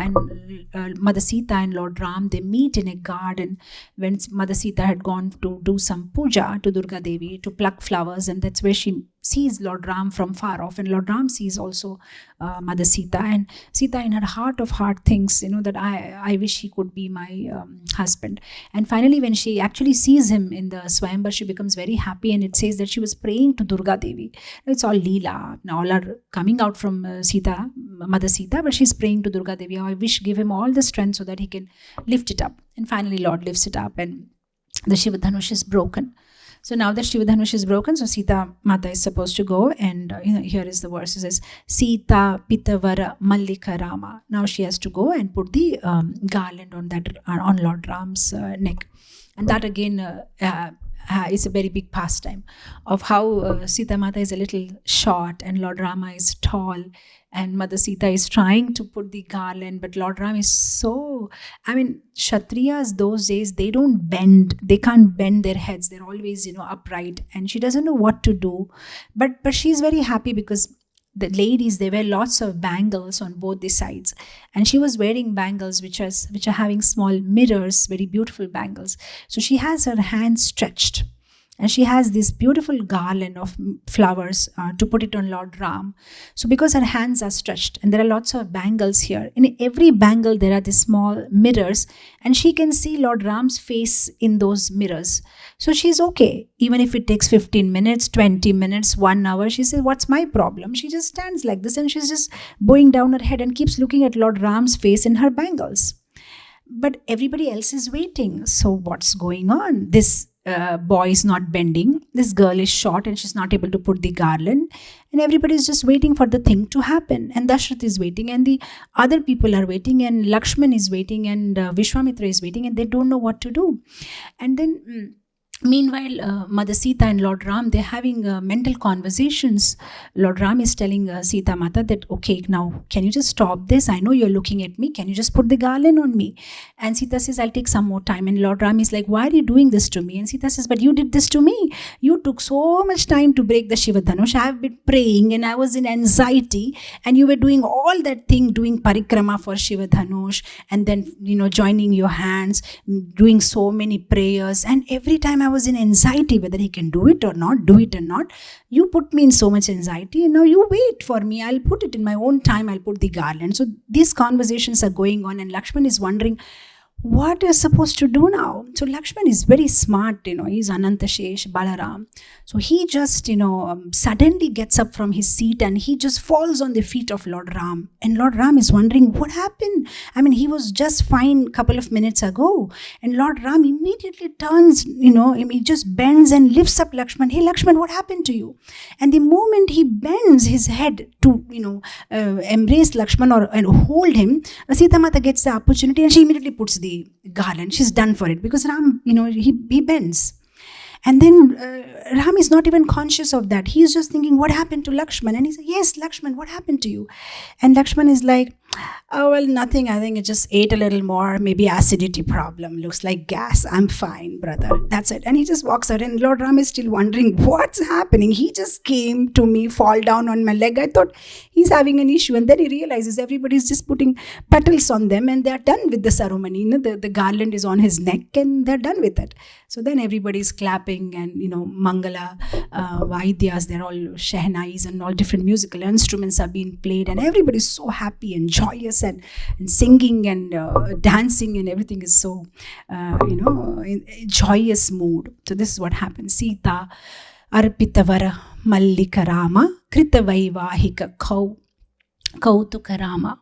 and Mother Sita and Lord Ram, they meet in a garden when Mother Sita had gone to do some puja to Durga Devi, to pluck flowers, and that's where she sees Lord Ram from far off, and Lord Ram sees also Mother Sita, and Sita in her heart of heart thinks that I wish he could be my husband. And finally when she actually sees him in the Swayamvar, she becomes very happy, and it says that she was praying to Durga Devi. It's all Leela, all are coming out from Mother Sita, but she's praying to Durga Devi, I wish, give him all the strength so that he can lift it up. And finally Lord lifts it up, and the Shiva Dhanush is broken. So now that Shiva Dhanush is broken, so Sita Mata is supposed to go, and here is the verse. It says, Sita Pitavara Mallika Rama. Now she has to go and put the garland on Lord Ram's neck. And that again is a very big pastime of how Sita Mata is a little short and Lord Rama is tall, and Mother Sita is trying to put the garland, but Lord Ram is so, Kshatriyas those days, they don't bend, they can't bend their heads, they're always, upright, and she doesn't know what to do, but she's very happy because the ladies, they wear lots of bangles on both the sides, and she was wearing bangles which are having small mirrors, very beautiful bangles. So she has her hands stretched, and she has this beautiful garland of flowers to put it on Lord Ram. So because her hands are stretched, and there are lots of bangles here, in every bangle there are these small mirrors, and she can see Lord Ram's face in those mirrors. So she's okay. Even if it takes 15 minutes, 20 minutes, 1 hour, she says, what's my problem? She just stands like this, and she's just bowing down her head and keeps looking at Lord Ram's face in her bangles. But everybody else is waiting. So what's going on? This boy is not bending, this girl is short and she's not able to put the garland, and everybody is just waiting for the thing to happen. And Dashrath is waiting, and the other people are waiting, and Lakshman is waiting, and Vishwamitra is waiting, and they don't know what to do. And then meanwhile, Mother Sita and Lord Ram, they're having mental conversations. Lord Ram is telling Sita Mata that, okay, now can you just stop this? I know you're looking at me. Can you just put the garland on me? And Sita says, I'll take some more time. And Lord Ram is like, why are you doing this to me? And Sita says, but you did this to me. You took so much time to break the Shiva Dhanush. I have been praying and I was in anxiety, and you were doing all that thing, doing parikrama for Shiva Dhanush, and then, joining your hands, doing so many prayers. And every time I was in anxiety whether he can do it or not, you put me in so much anxiety, and now you wait for me. I'll put it in my own time. I'll put the garland. So these conversations are going on, and Lakshman is wondering, what is supposed to do now? So Lakshman is very smart, he's Anantashesh, Balaram. So he just, suddenly gets up from his seat and he just falls on the feet of Lord Ram. And Lord Ram is wondering, what happened? He was just fine a couple of minutes ago. And Lord Ram immediately turns, he just bends and lifts up Lakshman. Hey Lakshman, what happened to you? And the moment he bends his head to, embrace Lakshman and hold him, Sita Mata gets the opportunity and she immediately puts the garland. She's done for it because Ram, he bends. And then Ram is not even conscious of that. He is just thinking, what happened to Lakshman? And he said, yes, Lakshman, what happened to you? And Lakshman is like, oh, well, nothing. I think I just ate a little more. Maybe acidity problem. Looks like gas. I'm fine, brother. That's it. And he just walks out. And Lord Ram is still wondering, what's happening? He just came to me, fall down on my leg. I thought he's having an issue. And then he realizes everybody's just putting petals on them and they're done with the ceremony. You know, the garland is on his neck and they're done with it. So then everybody's clapping and, you know, Mangala, Vaidyas, they're all Shehnais and all different musical instruments are being played. And everybody's so happy and joyous and singing and dancing and everything is so, in joyous mood. So this is what happens. Sita Arpitavara Mallika Rama Krita Vaivahika Kautuka Rama.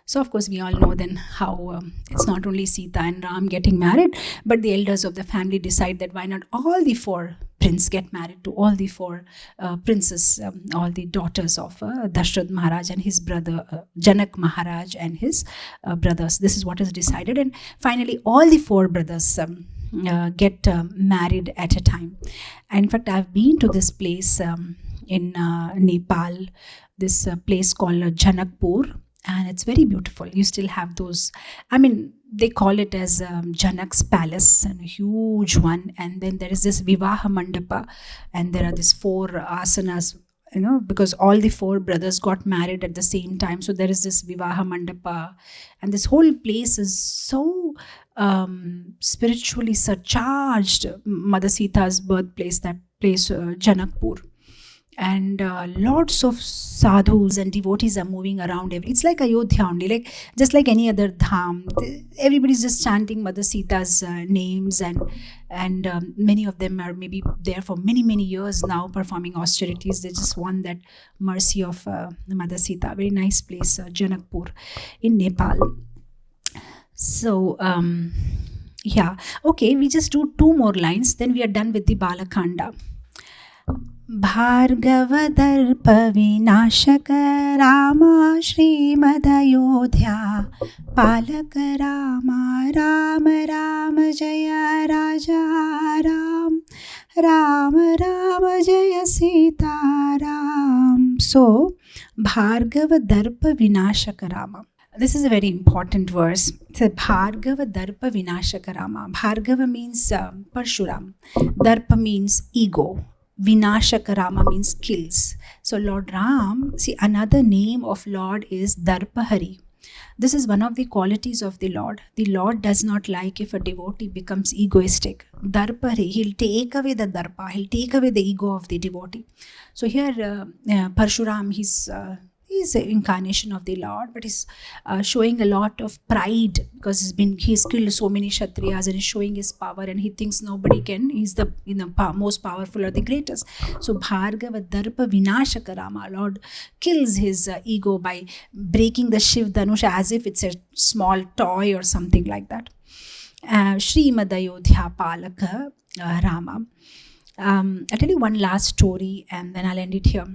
So of course we all know then how it's not only Sita and Ram getting married, but the elders of the family decide that why not all the four princes get married to all the four princes, all the daughters of Dashrath Maharaj and his brother Janak Maharaj and his brothers. This is what is decided, and finally all the four brothers get married at a time. And in fact, I've been to this place in Nepal, this place called Janakpur. And it's very beautiful. You still have those, they call it as Janak's palace, and a huge one. And then there is this Vivaha Mandapa, and there are these four asanas, because all the four brothers got married at the same time. So there is this Vivaha Mandapa, and this whole place is so spiritually surcharged. Mother Sita's birthplace, that place, Janakpur. And lots of sadhus and devotees are moving around. It's like Ayodhya only, just like any other dham. Everybody's just chanting Mother Sita's names, and many of them are maybe there for many, many years now performing austerities. They just want that mercy of Mother Sita. Very nice place, Janakpur in Nepal. So, okay, we just do 2 more lines, then we are done with the Balakanda. Bhargava दर्प विनाशक रामा श्रीमदयोध्या पालक रामा राम राम जय राजा राम राम राम जय Sita Ram. So Bhargava Darpa Vinashaka Rama. This is a very important verse. It's a Bhargava Darpa Vinashaka Rama. Bhargava means Parshuram. Darpa means ego. Vinashaka Rama means kills. So Lord Ram, see, another name of Lord is Darpahari. This is one of the qualities of the Lord. The Lord does not like if a devotee becomes egoistic. Darpahari, he'll take away the darpa, he'll take away the ego of the devotee. So here Parshuram, he's an incarnation of the Lord, but he's showing a lot of pride because he's killed so many Kshatriyas and he's showing his power, and he thinks nobody can. He's the most powerful or the greatest. So Bhargava Darpa Vinashaka Rama, Lord kills his ego by breaking the Shiv Dhanusha as if it's a small toy or something like that. Srimad Ayodhya Palaka Rama. I'll tell you one last story and then I'll end it here.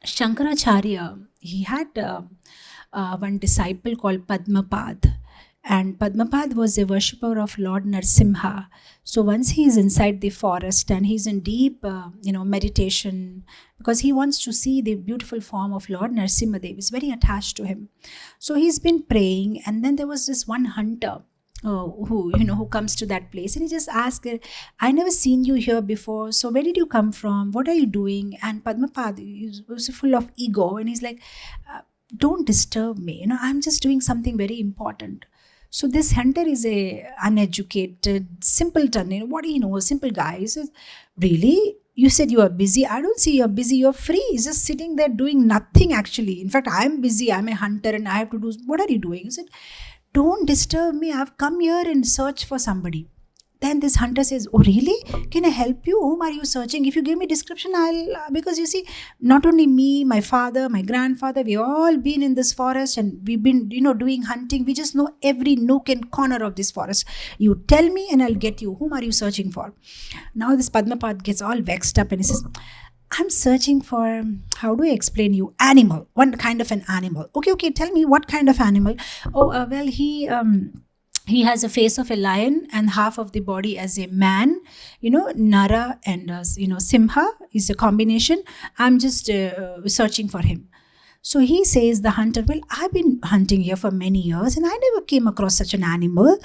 Shankaracharya, he had one disciple called Padmapad, and Padmapad was a worshipper of Lord Narsimha. So once he is inside the forest and he's in deep meditation, because he wants to see the beautiful form of Lord Narsimhadev, is very attached to him. So he's been praying, and then there was this one hunter who comes to that place, and he just asked, I never seen you here before, so where did you come from, what are you doing? And Padmapad was full of ego, and he's like, don't disturb me, I'm just doing something very important. So this hunter is a uneducated simpleton, what do you know, a simple guy. He says, really, you said you are busy? I don't see you're busy, you're free. He's just sitting there doing nothing actually. In fact, I'm busy, I'm a hunter and I have to do, what are you doing? He said, don't disturb me, I've come here and search for somebody. Then this hunter says, oh really? Can I help you? Whom are you searching? If you give me description, because you see, not only me, my father, my grandfather, we all been in this forest and we've been, doing hunting. We just know every nook and corner of this forest. You tell me and I'll get you. Whom are you searching for? Now this Padmapad gets all vexed up and he says, I'm searching for, how do I explain you? Animal, one kind of an animal. Okay, tell me what kind of animal. Oh, well, he He has a face of a lion and half of the body as a man. Nara and Simha is a combination. I'm just searching for him. So he says, the hunter, well, I've been hunting here for many years and I never came across such an animal.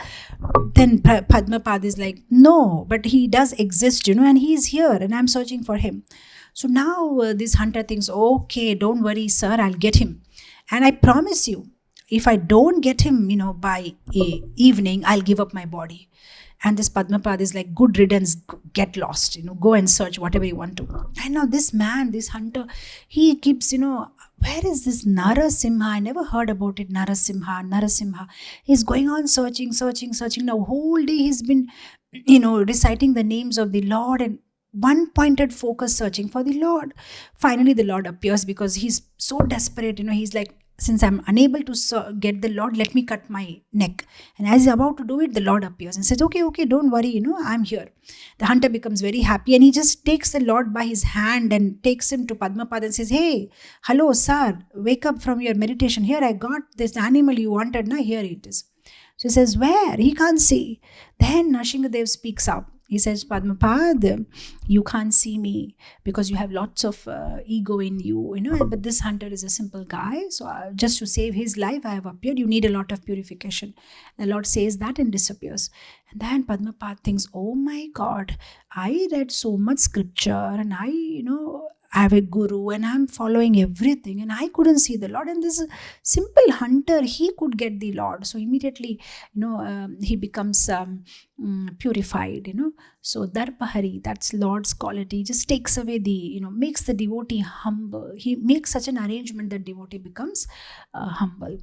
Then Padmapad is like, no, but he does exist, and he's here and I'm searching for him. So now this hunter thinks, okay, don't worry, sir, I'll get him. And I promise you, if I don't get him, by evening, I'll give up my body. And this Padmapad is like, good riddance, get lost, go and search whatever you want to. And now this man, this hunter, he keeps, where is this Narasimha? I never heard about it, Narasimha. He's going on searching. Now whole day he's been, reciting the names of the Lord and one pointed focus searching for the Lord. Finally, the Lord appears because he's so desperate, he's like, since I'm unable to get the Lord, let me cut my neck. And as he's about to do it, the Lord appears and says, okay, don't worry, I'm here. The hunter becomes very happy and he just takes the Lord by his hand and takes him to Padmapad and says, hey, hello, sir, wake up from your meditation. Here, I got this animal you wanted. Now, here it is. So he says, where? He can't see. Then Nrsingadev speaks up. He says, Padmapad, you can't see me because you have lots of ego in you, but this hunter is a simple guy. So just to save his life, I have appeared. You need a lot of purification. The Lord says that and disappears. And then Padmapad thinks, oh my God, I read so much scripture and I have a guru and I'm following everything and I couldn't see the Lord. And this simple hunter, he could get the Lord. So immediately, he becomes purified, So Darpahari, that's Lord's quality, just takes away makes the devotee humble. He makes such an arrangement that devotee becomes humble.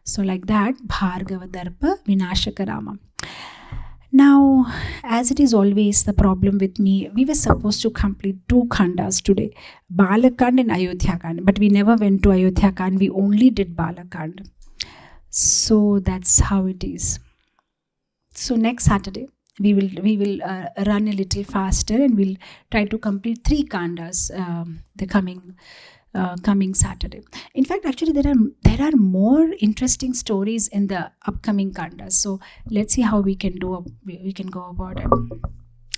So like that, Bhargava Darpa Vinashaka Rama. Now, as it is always the problem with me, we were supposed to complete 2 khandas today, Balakand and Ayodhya Kand, but we never went to Ayodhya Kand, we only did Balakand. So that's how it is. So next Saturday, we will run a little faster and we'll try to complete 3 khandas the coming Saturday. In fact, actually there are more interesting stories in the upcoming khandas. So let's see how we can go about it.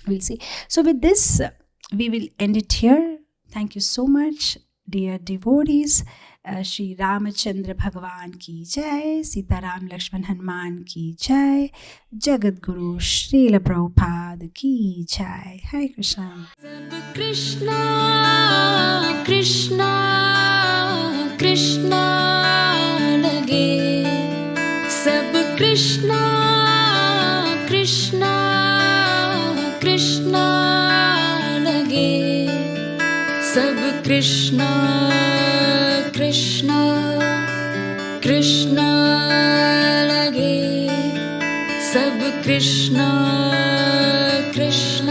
We'll see. So with this, we will end it here. Thank you so much, dear devotees. Shri Ramachandra Bhagavan ki jai, Sitaram Lakshman Hanuman ki jai, Jagat Guru Srila Prabhupada ki jai. Hare Krishna. Krishna Krishna Krishna lage, sab Krishna Krishna Krishna lage, sab Krishna Krishna Krishna lage, sab Krishna Krishna